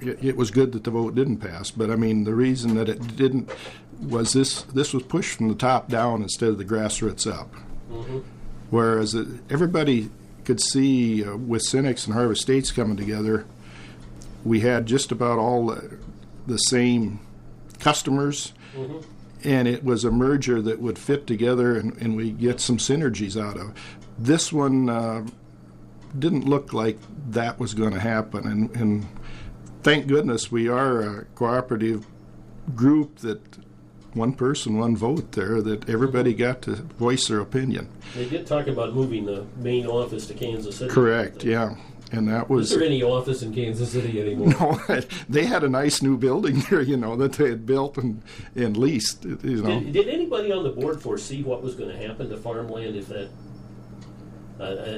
it was good that the vote didn't pass, but I mean the reason that it didn't was this was pushed from the top down instead of the grassroots up. Mm-hmm. Whereas everybody could see with Cenex and Harvest States coming together, we had just about all the same customers. Mm-hmm. And it was a merger that would fit together, and we get some synergies out of. This one didn't look like that was going to happen, and thank goodness we are a cooperative group that one person, one vote there, that everybody got to voice their opinion. They did talk about moving the main office to Kansas City. Correct, yeah. And that was... Is there any office in Kansas City anymore? No, they had a nice new building there, that they had built and leased, Did anybody on the board foresee what was going to happen to farmland if that...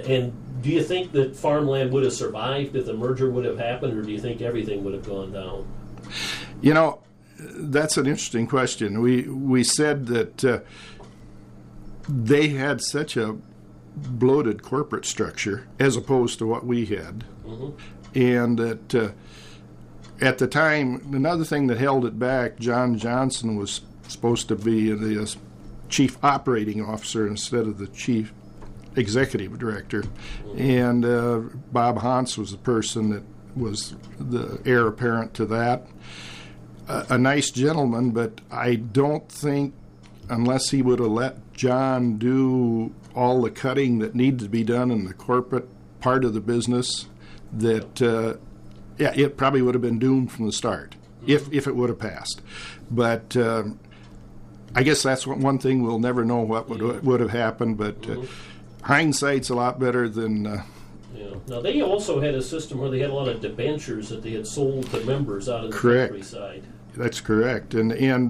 and do you think that farmland would have survived if the merger would have happened, or do you think everything would have gone down? That's an interesting question. We said that they had such a bloated corporate structure as opposed to what we had. Mm-hmm. And that at the time, another thing that held it back, John Johnson was supposed to be the chief operating officer instead of the chief executive director. Mm-hmm. And Bob Hans was the person that was the heir apparent to that. A nice gentleman, but I don't think, unless he would have let John do all the cutting that needed to be done in the corporate part of the business, that it probably would have been doomed from the start if it would have passed. But I guess that's one thing we'll never know what would have happened. But hindsight's a lot better than. Now they also had a system where they had a lot of debentures that they had sold to members out in the countryside. That's correct, and at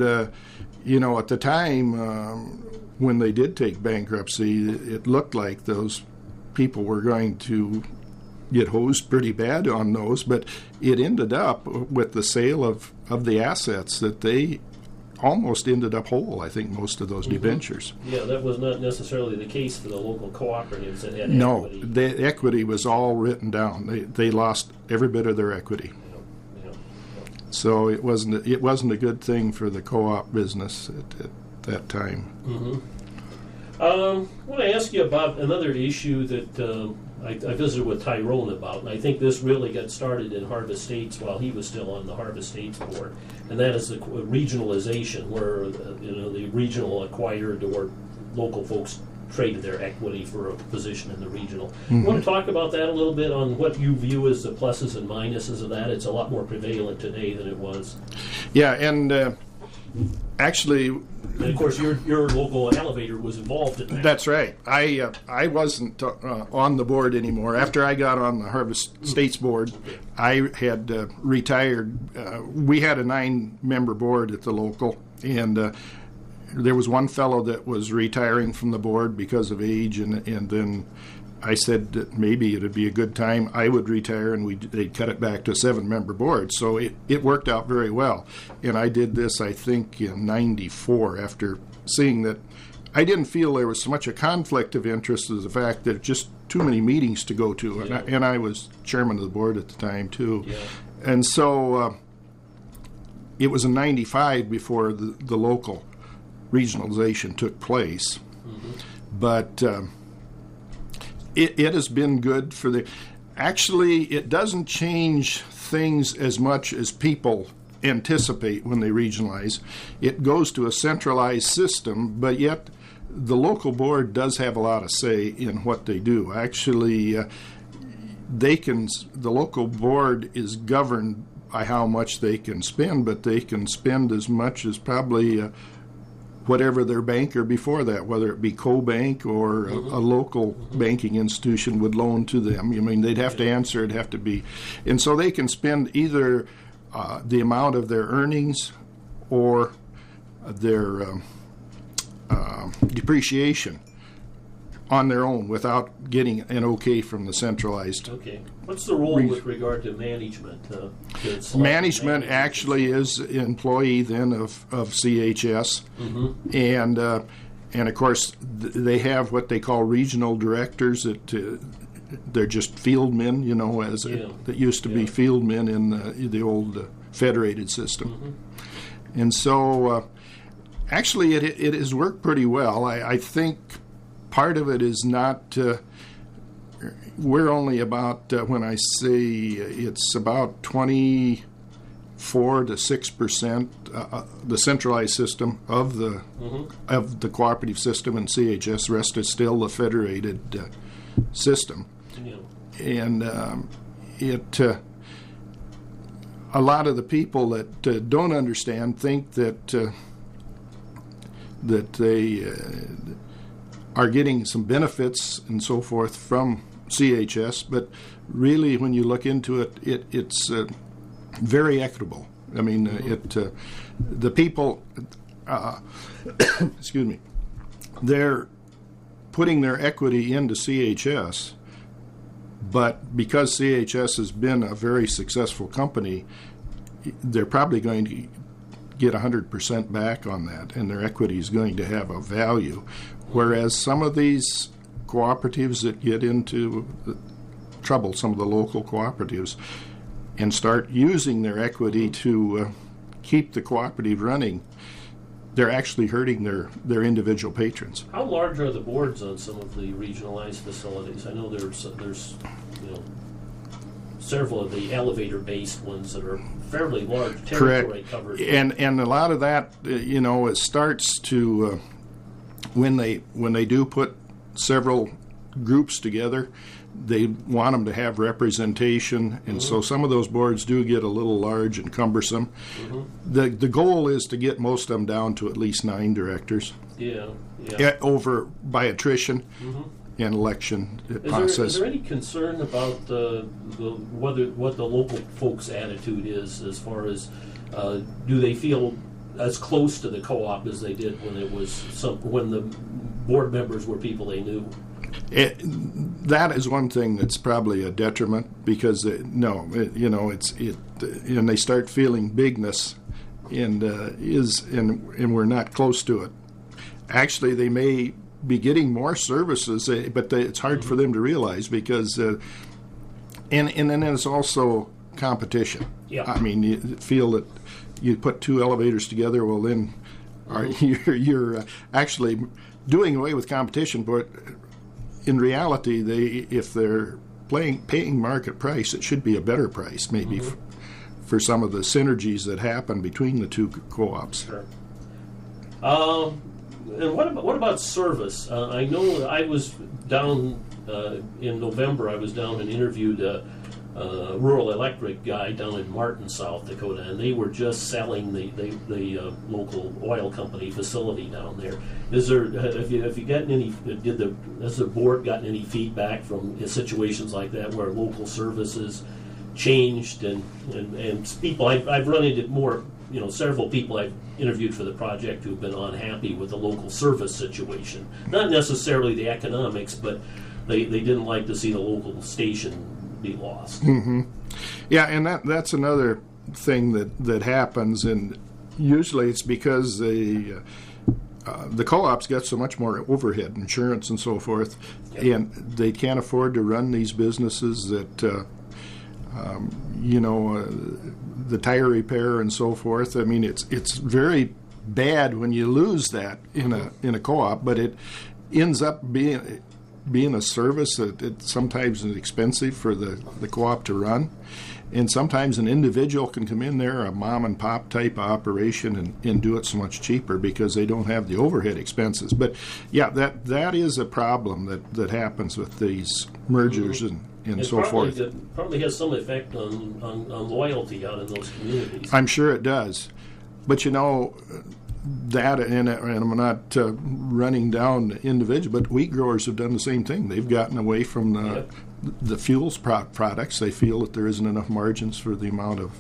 the time. When they did take bankruptcy, it looked like those people were going to get hosed pretty bad on those, but it ended up with the sale of the assets that they almost ended up whole, I think, most of those mm-hmm. debentures. Yeah, that was not necessarily the case for the local cooperatives that had equity. No, the equity was all written down. They lost every bit of their equity. Yeah. So it wasn't a good thing for the co-op business at that time. Mm-hmm. I want to ask you about another issue that I visited with Tyrone about, and I think this really got started in Harvest States while he was still on the Harvest States board, and that is the regionalization, where the regional acquired or local folks traded their equity for a position in the regional. Mm-hmm. You want to talk about that a little bit on what you view as the pluses and minuses of that? It's a lot more prevalent today than it was. Yeah, and actually, and of course, your local elevator was involved in that. That's right. I wasn't on the board anymore. After I got on the Harvest States board, I had retired. We had a 9-member board at the local, and there was one fellow that was retiring from the board because of age, and then I said that maybe it would be a good time I would retire, and they'd cut it back to a 7-member board. So it worked out very well. And I did this, I think, in '94 after seeing that I didn't feel there was so much a conflict of interest as the fact that just too many meetings to go to. Yeah. And I was chairman of the board at the time, too. Yeah. And so it was in '95 before the local regionalization took place. Mm-hmm. But it has been good for the... Actually, it doesn't change things as much as people anticipate when they regionalize. It goes to a centralized system, but yet the local board does have a lot of say in what they do. Actually, the local board is governed by how much they can spend, but they can spend as much as probably whatever their banker before that, whether it be co-bank or a local banking institution would loan to them. I mean, they'd have to answer, it'd have to be. And so they can spend either the amount of their earnings or their depreciation on their own without getting an okay from the centralized. Okay. What's the role with regard to management? Management actually is employee then of CHS, and of course they have what they call regional directors. That they're just fieldmen, that used to be fieldmen in the old federated system, and so actually it has worked pretty well. I think part of it is not. We're only about, when I say it's about 24 to 6%, the centralized system of the cooperative system in CHS. The rest is still the federated system, and a lot of the people that don't understand think that they are getting some benefits and so forth from CHS, but really when you look into it, it's very equitable. I mean, the people, excuse me, they're putting their equity into CHS, but because CHS has been a very successful company, they're probably going to get 100% back on that, and their equity is going to have a value. Whereas some of these cooperatives that get into trouble, some of the local cooperatives, and start using their equity to keep the cooperative running, they're actually hurting their individual patrons. How large are the boards on some of the regionalized facilities? I know there's several of the elevator-based ones that are fairly large territory covered. And a lot of that, it starts to when they do put several groups together, they want them to have representation, and so some of those boards do get a little large and cumbersome. The goal is to get most of them down to at least 9 directors. Over by attrition and election process. Is there any concern about what the local folks' attitude is as far as do they feel as close to the co-op as they did when the board members were people they knew? That is one thing that's probably a detriment, because and they start feeling bigness, and we're not close to it. Actually, they may be getting more services, but it's hard for them to realize, because and then there's also competition. I mean, you feel that you put 2 elevators together, well then you're actually doing away with competition, but in reality, if they're paying market price, it should be a better price, maybe for some of the synergies that happen between the 2 co-ops. Sure. And what about service? I know I was down in November. I was down and interviewed a rural electric guy down in Martin, South Dakota, and they were just selling the local oil company facility down there. Has the board gotten any feedback from situations like that where local services changed and people? I've run into several people I've interviewed for the project who've been unhappy with the local service situation. Not necessarily the economics, but they didn't like to see the local station be lost. Yeah, and that's another thing that happens, and usually it's because the co-ops get so much more overhead, insurance and so forth, and they can't afford to run these businesses that the tire repair and so forth. I mean, it's very bad when you lose that in a co-op, but it ends up being a service that it sometimes is expensive for the co-op to run. And sometimes an individual can come in there, a mom and pop type of operation, and do it so much cheaper because they don't have the overhead expenses. But yeah, that is a problem that happens with these mergers and so forth. It probably has some effect on loyalty out in those communities. I'm sure it does. But that, and I'm not running down individual, but wheat growers have done the same thing. They've gotten away from the fuels products. They feel that there isn't enough margins for the amount of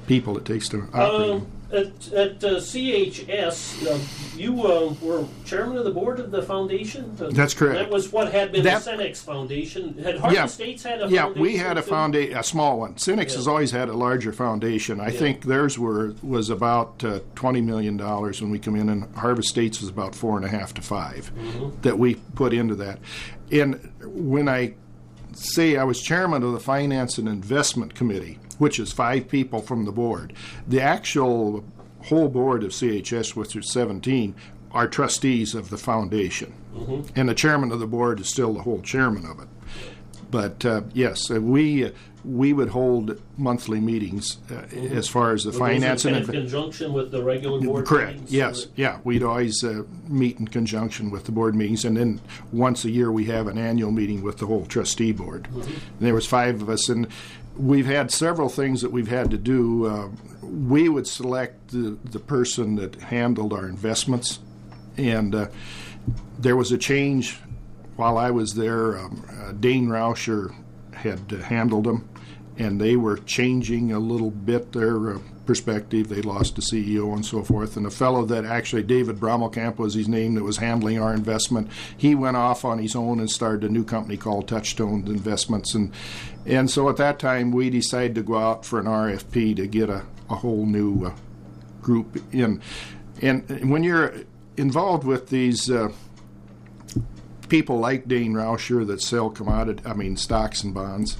people it takes to operate. At CHS, you were chairman of the board of the foundation? That's correct. That was what had been the Cenex Foundation. Had Hardin Estates had a foundation? Yeah, we had a small one. Cenex has always had a larger foundation. I think theirs was about $20 million when we come in, and Harvest Estates was about 4.5 to 5 that we put into that. And when I say I was chairman of the Finance and Investment Committee, which is 5 people from the board, the actual whole board of CHS, which is 17, are trustees of the foundation. And the chairman of the board is still the whole chairman of it. But yes, we would hold monthly meetings as far as the finance and in conjunction with the regular board correct meetings? Yes, yeah, we'd always meet in conjunction with the board meetings, and then once a year we have an annual meeting with the whole trustee board. And there was 5 of us, and we've had several things that we've had to do. We would select the person that handled our investments, and there was a change while I was there. Dane Rauscher had handled them, and they were changing a little bit their perspective. They lost a CEO and so forth. And a fellow that actually, David Brommelkamp was his name, that was handling our investment, he went off on his own and started a new company called Touchstone Investments. And so at that time, we decided to go out for an RFP to get a whole new group in. And when you're involved with these people like Dane Rauscher that sell stocks and bonds,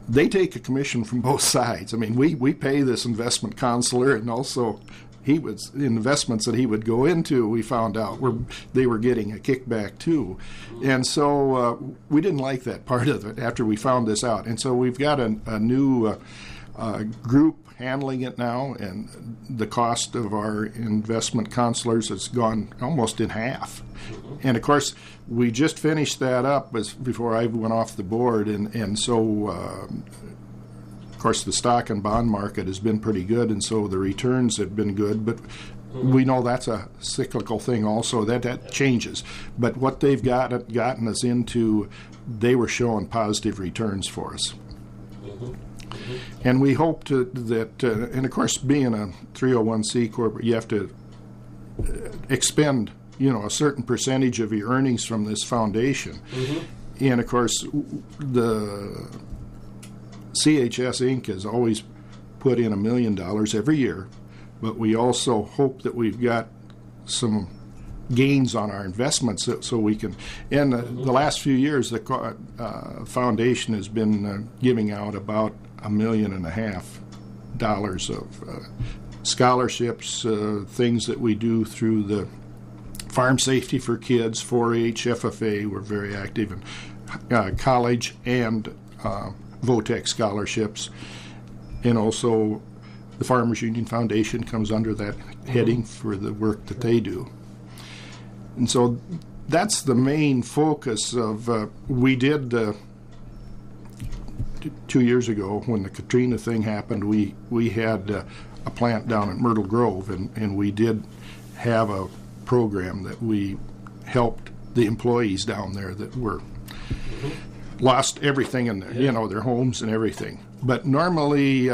they take a commission from both sides. I mean, we pay this investment counselor, and also investments that he would go into, we found out they were getting a kickback too. And so we didn't like that part of it after we found this out. And so we've got a new group handling it now, and the cost of our investment counselors has gone almost in half. And of course, we just finished that up before I went off the board, and so of course the stock and bond market has been pretty good, and so the returns have been good, but we know that's a cyclical thing also, that changes. But what they've gotten us into, they were showing positive returns for us. And we hope that, and of course, being a 301c corporate, you have to expend, a certain percentage of your earnings from this foundation. And of course, the CHS Inc. has always put in $1 million every year, but we also hope that we've got some gains on our investments so we can. And the last few years, the foundation has been giving out about $1.5 million of scholarships, things that we do through the Farm Safety for Kids, 4-H, FFA. We're very active in college and VOTEC scholarships, and also the Farmers Union Foundation comes under that heading for the work that they do. And so that's the main focus of, we did 2 years ago when the Katrina thing happened, we had a plant down at Myrtle Grove, and we did have a program that we helped the employees down there that were lost everything in their, their homes and everything. But normally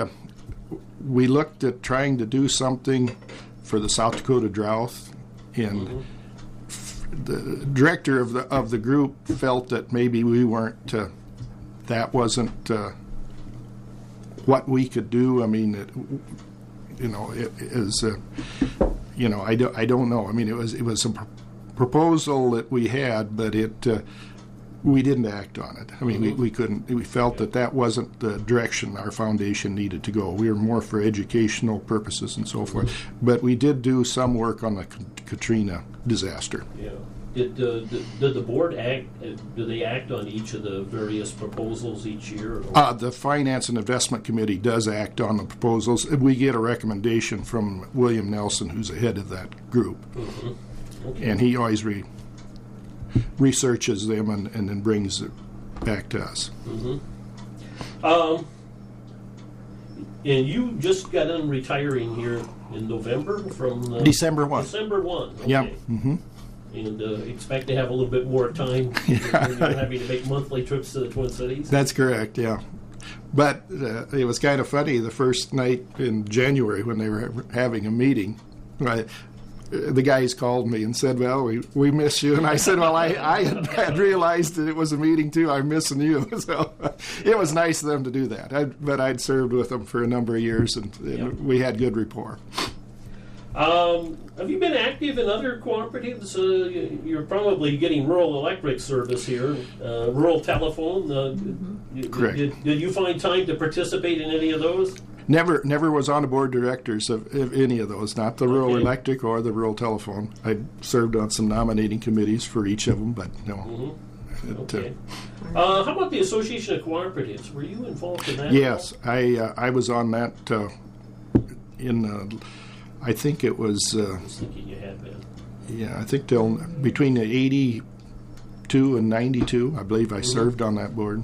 we looked at trying to do something for the South Dakota drought, and the director of the group felt that maybe we weren't, that wasn't what we could do. I mean, it is, I don't know. I mean, it was a proposal that we had, but we didn't act on it. I mean, we couldn't. We felt that wasn't the direction our foundation needed to go. We were more for educational purposes and so forth. But we did do some work on the Katrina disaster. Yeah. Did the board act? Do they act on each of the various proposals each year? The Finance and Investment Committee does act on the proposals. We get a recommendation from William Nelson, who's the head of that group, Okay. and he always researches them and then brings it back to us. And you just got done retiring here in November from December 1. December 1. Okay. Yeah. And expect to have a little bit more time when you're having to make monthly trips to the Twin Cities. That's correct, yeah. But it was kind of funny the first night in January when they were having a meeting. The guys called me and said, well, we miss you. And I said, well, I had realized that it was a meeting too. I'm missing you. So it was nice of them to do that. But I'd served with them for a number of years, and we had good rapport. Have you been active in other cooperatives? You're probably getting rural electric service here, rural telephone. Correct. Did you find time to participate in any of those? Never was on the board of directors of any of those, not the rural electric or the rural telephone. I served on some nominating committees for each of them, but no. Okay. How about the Association of Cooperatives? Were you involved in that? Yes, I was on that I think it was. I was thinking you had been. Yeah, I think till between the 82 and 92, I believe I served on that board.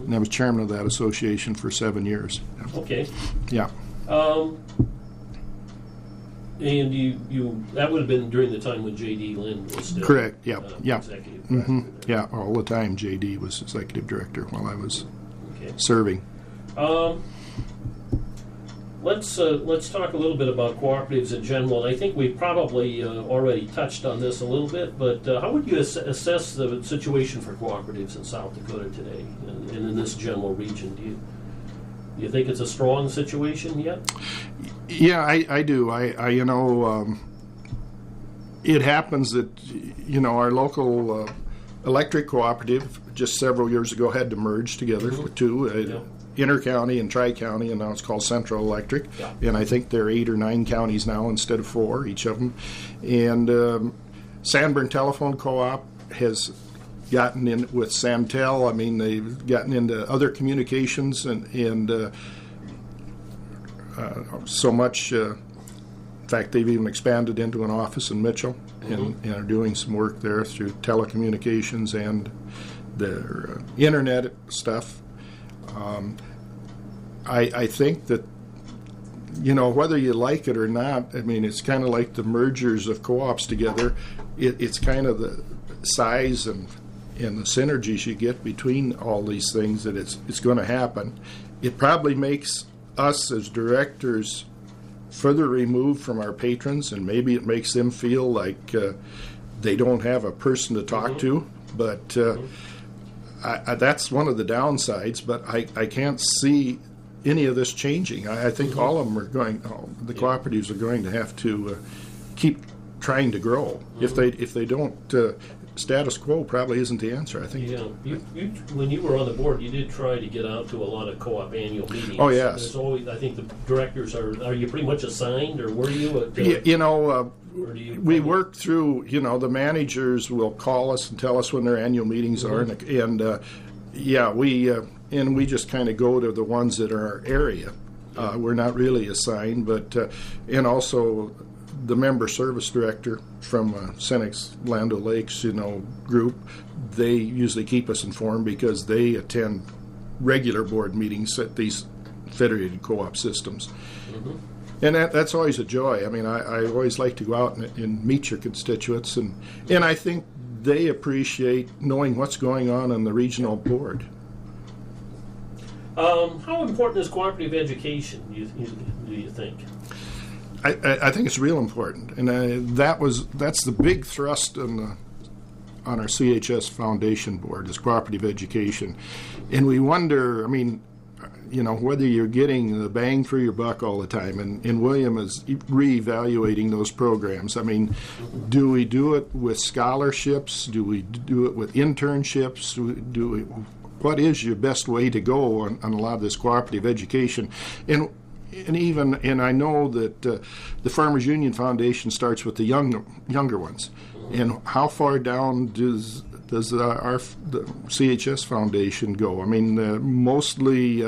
And I was chairman of that association for 7 years. Okay. Yeah. And you that would have been during the time when J.D. Lynn was still correct. Yeah. Executive director. Yeah, all the time J.D. was executive director while I was Okay. serving. Let's talk a little bit about cooperatives in general. And I think we probably already touched on this a little bit, but how would you assess the situation for cooperatives in South Dakota today and in this general region? Do you think it's a strong situation yet? Yeah, I do. It happens that our local electric cooperative just several years ago had to merge together for two. Inter-county and tri-county, and now it's called Central Electric. Yeah. And I think there are 8 or 9 counties now instead of 4, each of them. And Sanborn Telephone Co-op has gotten in with Samtel. I mean, they've gotten into other communications and so much. In fact, they've even expanded into an office in Mitchell and are doing some work there through telecommunications and their internet stuff. I think that, whether you like it or not, I mean, it's kind of like the mergers of co-ops together. It's kind of the size and the synergies you get between all these things that it's going to happen. It probably makes us as directors further removed from our patrons, and maybe it makes them feel like they don't have a person to talk to, but that's one of the downsides, but I can't see any of this changing. I think all of them the cooperatives are going to have to keep trying to grow. If they don't, status quo probably isn't the answer, I think. Yeah, you when you were on the board, you did try to get out to a lot of co-op annual meetings. Oh, yes. There's always, I think the directors are you pretty much assigned, or were you? We work through, the managers will call us and tell us when their annual meetings are, and we just kind of go to the ones that are our area. We're not really assigned, but and also the member service director from Senex Land O'Lakes, group, they usually keep us informed because they attend regular board meetings at these federated co-op systems. And that's always a joy. I mean, I always like to go out and meet your constituents, and I think they appreciate knowing what's going on the regional board. How important is cooperative education, do you think? I think it's real important, and that's the big thrust on our CHS Foundation board is cooperative education, and we wonder. I mean, whether you're getting the bang for your buck all the time, and William is reevaluating those programs. I mean, do we do it with scholarships? Do we do it with internships? What is your best way to go on a lot of this cooperative education? And and I know that the Farmers Union Foundation starts with the younger ones. And how far down does the CHS Foundation go? I mean, mostly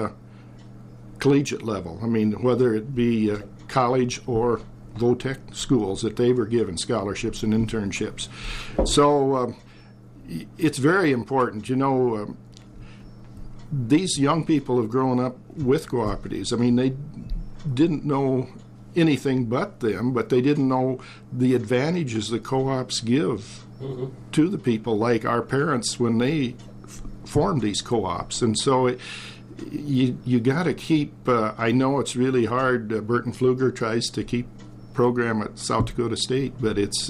collegiate level. I mean, whether it be college or low-tech schools that they were given scholarships and internships. So it's very important. These young people have grown up with cooperatives. I mean, they didn't know anything but them, but they didn't know the advantages the co-ops give to the people, like our parents when they formed these co-ops. And so you got to keep, I know it's really hard. Burton Pfluger tries to keep program at South Dakota State, but it's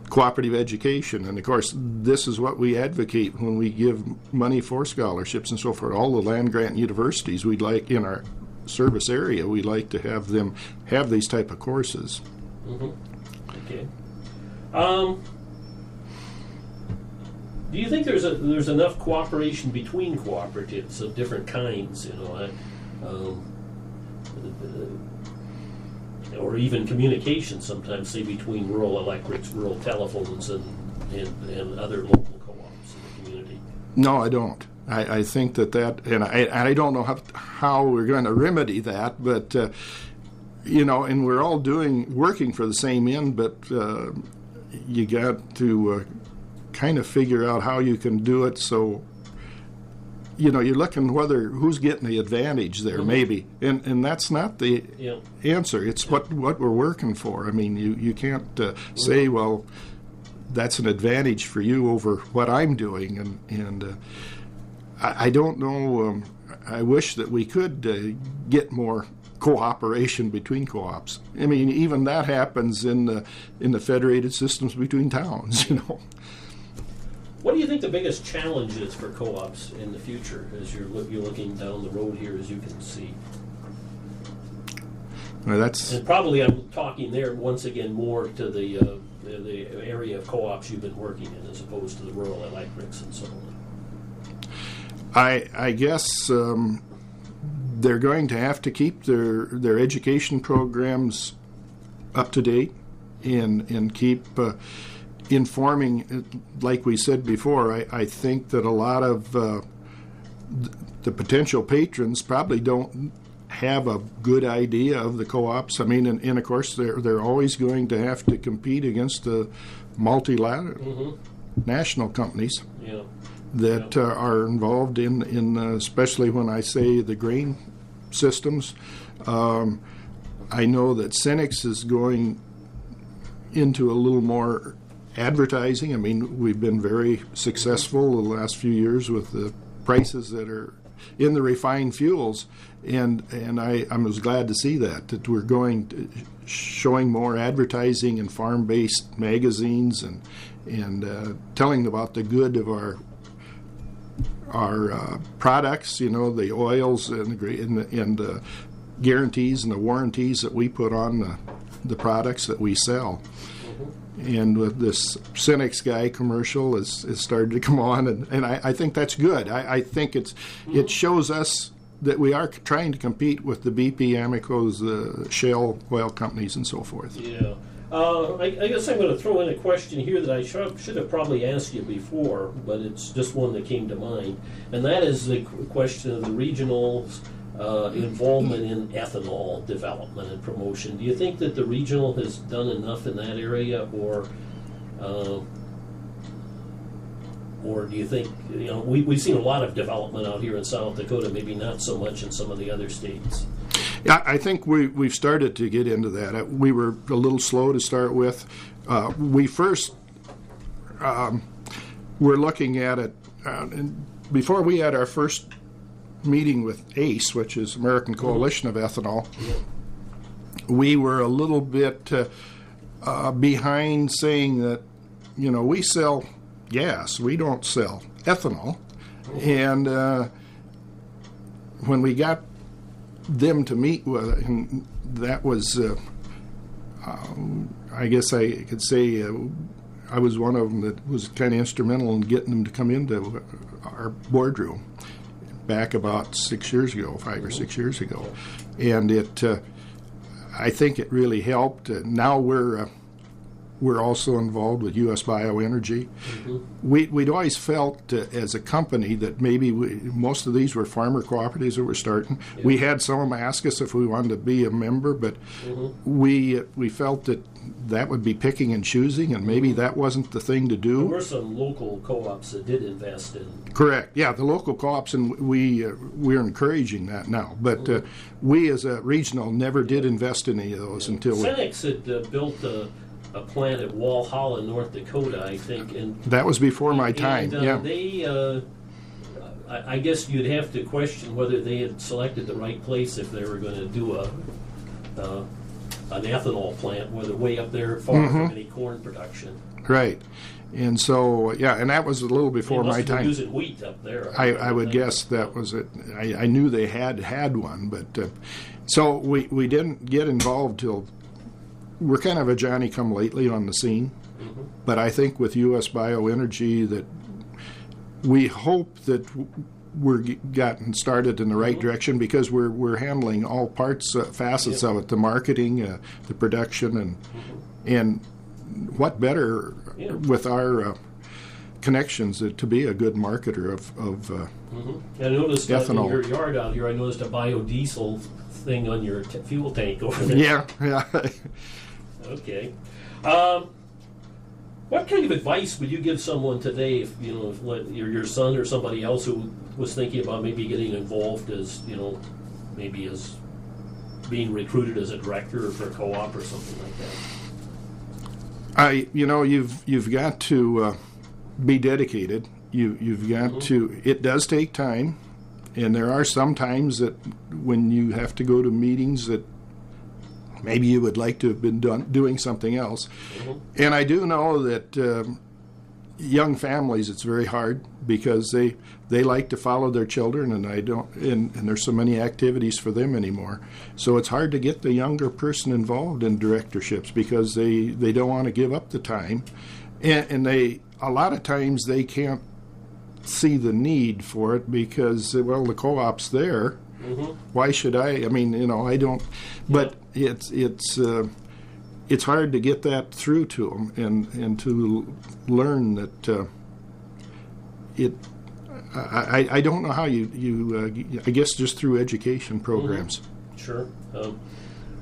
cooperative education. And of course, this is what we advocate when we give money for scholarships and so forth. All the land grant universities we'd like in our service area, we like to have them have these type of courses. Okay. Do you think there's enough cooperation between cooperatives of different kinds, or even communication sometimes, say between rural electrics, rural telephones, and other local co-ops in the community? No, I don't. I think that, and I don't know how we're going to remedy that, but and we're all working for the same end, but you got to kind of figure out how you can do it. So you're looking who's getting the advantage there, maybe, and that's not the answer. It's what we're working for. I mean, you can't say, well, that's an advantage for you over what I'm doing, and I don't know. I wish that we could get more cooperation between co-ops. I mean, even that happens in the federated systems between towns. What do you think the biggest challenge is for co-ops in the future, as you're looking down the road here, as you can see? Well, and probably I'm talking there once again more to the area of co-ops you've been working in, as opposed to the rural electrics and so on. I guess they're going to have to keep their education programs up to date and keep informing. Like we said before, I think that a lot of the potential patrons probably don't have a good idea of the co-ops. I mean, and of course they're always going to have to compete against the multilateral national companies. That are involved in especially when I say the grain systems. I know that Cenex is going into a little more advertising. I mean, we've been very successful the last few years with the prices that are in the refined fuels, and I was glad to see that we're showing more advertising in farm-based magazines and telling about the good of our products, the oils and the guarantees and the warranties that we put on the products that we sell. And with this Cenex guy commercial has started to come on, and I think that's good. I think it shows us that we are trying to compete with the BP, Amoco's, the Shell oil companies, and so forth. Yeah. I guess I'm going to throw in a question here that I should have probably asked you before, but it's just one that came to mind, and that is the question of the regional's involvement in ethanol development and promotion. Do you think that the regional has done enough in that area, or do you think, we've seen a lot of development out here in South Dakota, maybe not so much in some of the other states? Yeah, I think we've started to get into that. We were a little slow to start with. We first were looking at it, before we had our first meeting with ACE, which is American Coalition of Ethanol. We were a little bit behind saying that, we sell gas, we don't sell ethanol. And when we got them to meet with it, and that was, I guess I could say, I was one of them that was kind of instrumental in getting them to come into our boardroom. back about 6 years ago, 5 or 6 years ago, and I think it really helped. Now we're also involved with U.S. Bioenergy. We'd always felt as a company that maybe most of these were farmer cooperatives that were starting. We had some of them ask us if we wanted to be a member, but we felt that would be picking and choosing, and maybe that wasn't the thing to do. There were some local co-ops that did invest in. Correct. Yeah, the local co-ops, and we're encouraging that now. But we as a regional never did invest in any of those until Senex had built a plant at Walhalla, North Dakota, I think. And that was before my time. Yeah. They, I guess you'd have to question whether they had selected the right place if they were going to do an ethanol plant, whether way up there far from any corn production. Right. And so, and that was a little before my time. They must have been using wheat up there. I would guess that was it. I knew they had one, but so we didn't get involved till we're kind of a Johnny-come-lately on the scene. But I think with U.S. Bioenergy that we hope that we're gotten started in the right direction, because we're handling all facets of it, the marketing, the production, and what better with our connections to be a good marketer of I noticed ethanol. In your yard out here, I noticed a biodiesel thing on your fuel tank over there. Yeah. Okay. What kind of advice would you give someone today if your son or somebody else who was thinking about maybe getting involved as maybe as being recruited as a director for a co-op or something like that? You've got to be dedicated. You've got to. It does take time, and there are some times that when you have to go to meetings that maybe you would like to have been doing something else. And I do know that young families, it's very hard because they like to follow their children, and and there's so many activities for them anymore. So it's hard to get the younger person involved in directorships because they don't want to give up the time, and a lot of times they can't see the need for it because the co-op's there. Why should I? I mean, I don't. But it's hard to get that through to them and to learn that I don't know how you I guess just through education programs. Sure.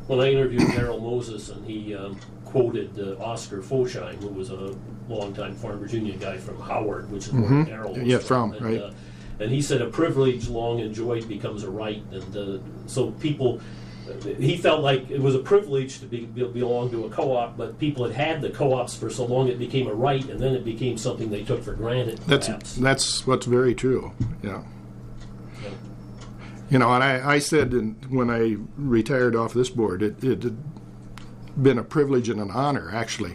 When I interviewed Darrell Moses, and he quoted Oscar Fosheim, who was a longtime Farmers Union guy from Howard, which is where Darrell was from. Right. And he said, a privilege long enjoyed becomes a right. And so people, he felt like it was a privilege to belong to a co-op, but people had the co-ops for so long it became a right, and then it became something they took for granted, perhaps. That's what's very true, yeah. And I said when I retired off this board, it had been a privilege and an honor, actually.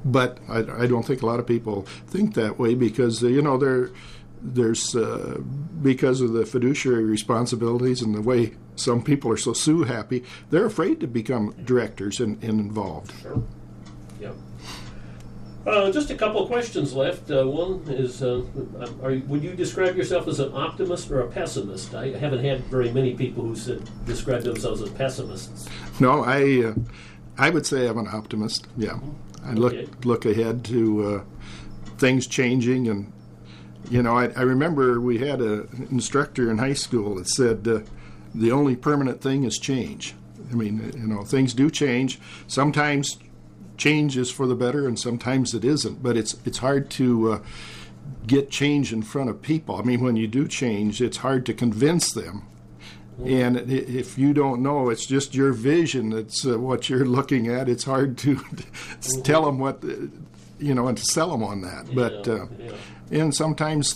But I don't think a lot of people think that way because, there's because of the fiduciary responsibilities and the way some people are so happy, they're afraid to become directors and involved. Sure. Yeah. Just a couple of questions left. One is, would you describe yourself as an optimist or a pessimist? I haven't had very many people who describe themselves as pessimists. No, I would say I'm an optimist. Yeah, I look ahead to things changing. And I remember we had an instructor in high school that said the only permanent thing is change. I mean, things do change. Sometimes change is for the better, and sometimes it isn't. But it's hard to get change in front of people. I mean, when you do change, it's hard to convince them. And if you don't know, it's just your vision. It's what you're looking at. It's hard to tell them what, and to sell them on that. But and sometimes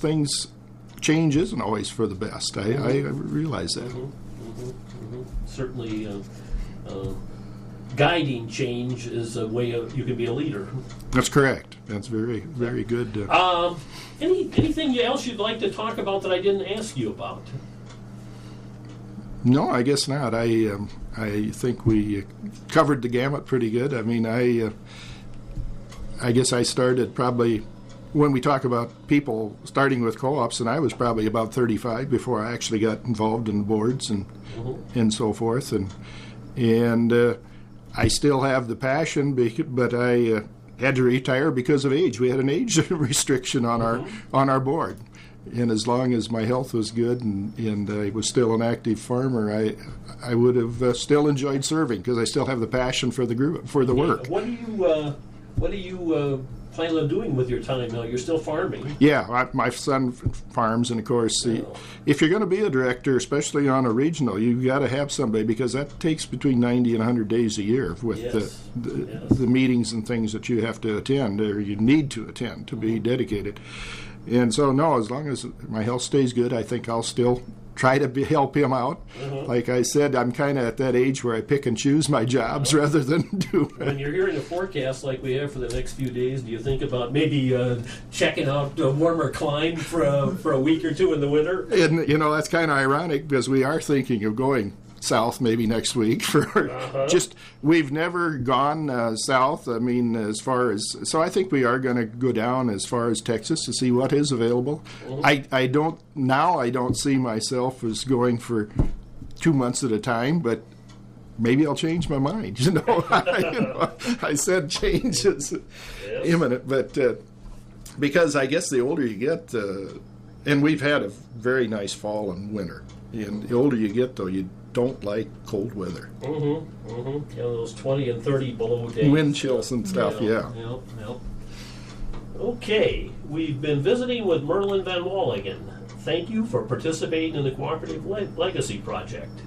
change isn't always for the best. I realize that. Certainly, guiding change is a way you can be a leader. That's correct. That's very, very good. Anything else you'd like to talk about that I didn't ask you about? No, I guess not. I think we covered the gamut pretty good. I mean, I guess I started probably when we talk about people starting with co-ops, and I was probably about 35 before I actually got involved in boards and so forth, and I still have the passion, but I had to retire because of age. We had an age restriction on our board, and as long as my health was good and I was still an active farmer, I would have still enjoyed serving because I still have the passion for the group, for the work. What do you plan on doing with your time now? You're still farming. Yeah, my son farms, and of course, if you're going to be a director, especially on a regional, you've got to have somebody, because that takes between 90 and 100 days a year with the meetings and things that you have to attend, or you need to attend to be dedicated. And so, no, as long as my health stays good, I think I'll still try to help him out. Like I said, I'm kind of at that age where I pick and choose my jobs rather than do it. When you're hearing a forecast like we have for the next few days, do you think about maybe checking out a warmer climb for a week or two in the winter? And, that's kind of ironic because we are thinking of going south maybe next week for we've never gone south. I mean, as far as, so I think we are going to go down as far as Texas to see what is available. I don't see myself as going for 2 months at a time, but maybe I'll change my mind. I said change is imminent, but because I guess the older you get, and we've had a very nice fall and winter, and the older you get, though, you don't like cold weather. Those 20 and 30 below days. Wind chills and stuff, yeah. Okay, we've been visiting with Merlin Van Walleghan. Thank you for participating in the Cooperative Legacy Project.